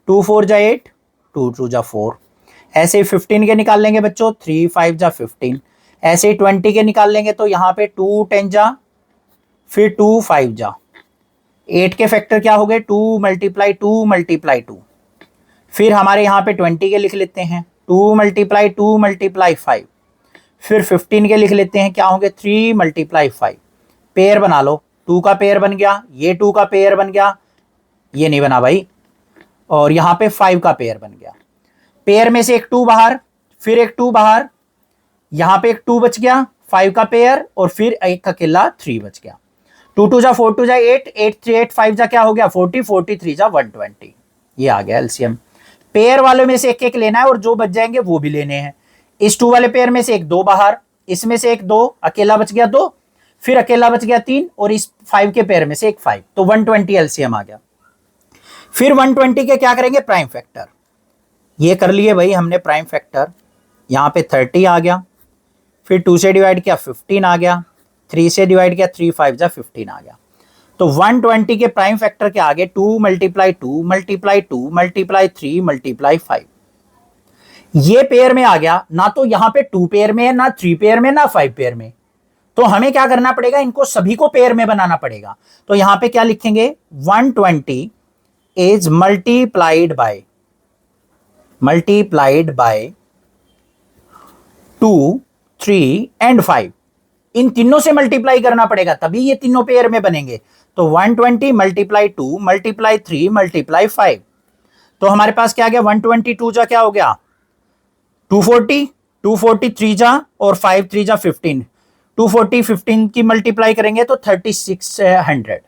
2 4 जा 8, 2 2 जा 4। ऐसे ही 15 के निकाल लेंगे बच्चों, 3 5 जा 15। ऐसे ही 20 के निकाल लेंगे तो यहां पे 2 10 जा, फिर 2 5 जा। 8 के फैक्टर क्या हो गए, 2 मल्टीप्लाई 2 मल्टीप्लाई 2। फिर हमारे यहां पे 20 के लिख लेते हैं, 2 मल्टीप्लाई 2 मल्टीप्लाई 5। फिर 15 के लिख लेते हैं, क्या होंगे, 3 मल्टीप्लाई 5। पेयर बना लो, 2 का पेयर बन गया, ये 2 का पेयर बन गया, ये नहीं बना भाई, और यहां पे 5 का पेयर बन गया। पेयर में से एक 2 बाहर, फिर एक 2 बाहर, यहां पे एक 2 बच गया, 5 का पेयर, और फिर एक अकेला 3 बच गया। 2 2 जा 4 2 जा 8, 8 3 8 5 जा क्या हो गया, 40, 43 जा 120। ये आ गया एलसीएम। पेयर वालों में से एक एक लेना है और जो बच जाएंगे वो भी लेने हैं। इस 2 वाले पेयर में से एक 2 बाहर, इसमें से एक 2, अकेला बच गया 2, फिर अकेला बच गया 3, और इस 5 के पेयर में से एक 5। तो 120 एलसीएम आ गया। फिर 120 के क्या करेंगे, प्राइम फैक्टर। ये कर लिए भाई हमने प्राइम फैक्टर, यहां पे 30 आ गया, फिर 2 से डिवाइड किया 15 आ गया, 3 से डिवाइड किया 3 5 जा 15 आ गया। तो 120 के प्राइम फैक्टर के आगे 2 मल्टीप्लाई 2 मल्टीप्लाई 2 मल्टीप्लाई 3 मल्टीप्लाई 5। ये पेयर में आ गया, ना तो यहां पे 2 पेयर में है, ना 3 पेयर में, ना 5 पेयर में। तो हमें क्या करना पड़ेगा, इनको सभी को पेयर में बनाना पड़ेगा। तो यहां पे क्या लिखेंगे, 120 इज मल्टीप्लाइड बाय 2, 3 एंड 5। इन तीनों से मल्टीप्लाई करना पड़ेगा तभी ये तीनों पेयर में बनेंगे। तो 120 मल्टीप्लाई 2 मल्टीप्लाई 3 मल्टीप्लाई 5। तो हमारे पास क्या आ गया, 122 जा क्या हो गया, 240, 240 3 जा, और 5 3 जा 15, 240 15 की मल्टीप्लाई करेंगे तो 3600।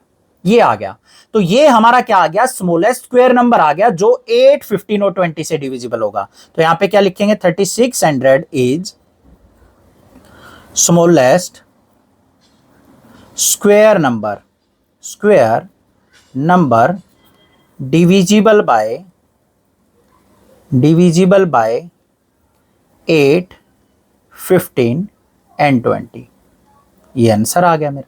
ये आ गया। तो ये हमारा क्या आ गया, स्मॉलेस्ट स्क्वायर नंबर आ गया जो 8, 15 और 20 से डिविजिबल होगा। तो यहां पे क्या लिखेंगे, 3600 is smallest square number divisible by 8, 15 and 20। ये आंसर आ गया मेरा।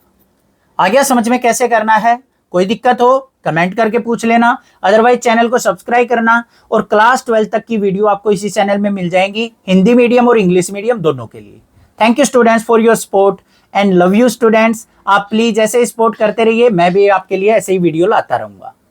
आ गया समझ में कैसे करना है? कोई दिक्कत हो कमेंट करके पूछ लेना, अदरवाइज चैनल को सब्सक्राइब करना। और क्लास 12 तक की वीडियो आपको इसी चैनल में मिल जाएंगी, हिंदी मीडियम और इंग्लिश मीडियम दोनों के लिए। Thank you students for your support and love you students. आप प्लीज ऐसे सपोर्ट करते रहिए, मैं भी आपके लिए ऐसे ही वीडियो लाता रहूंगा।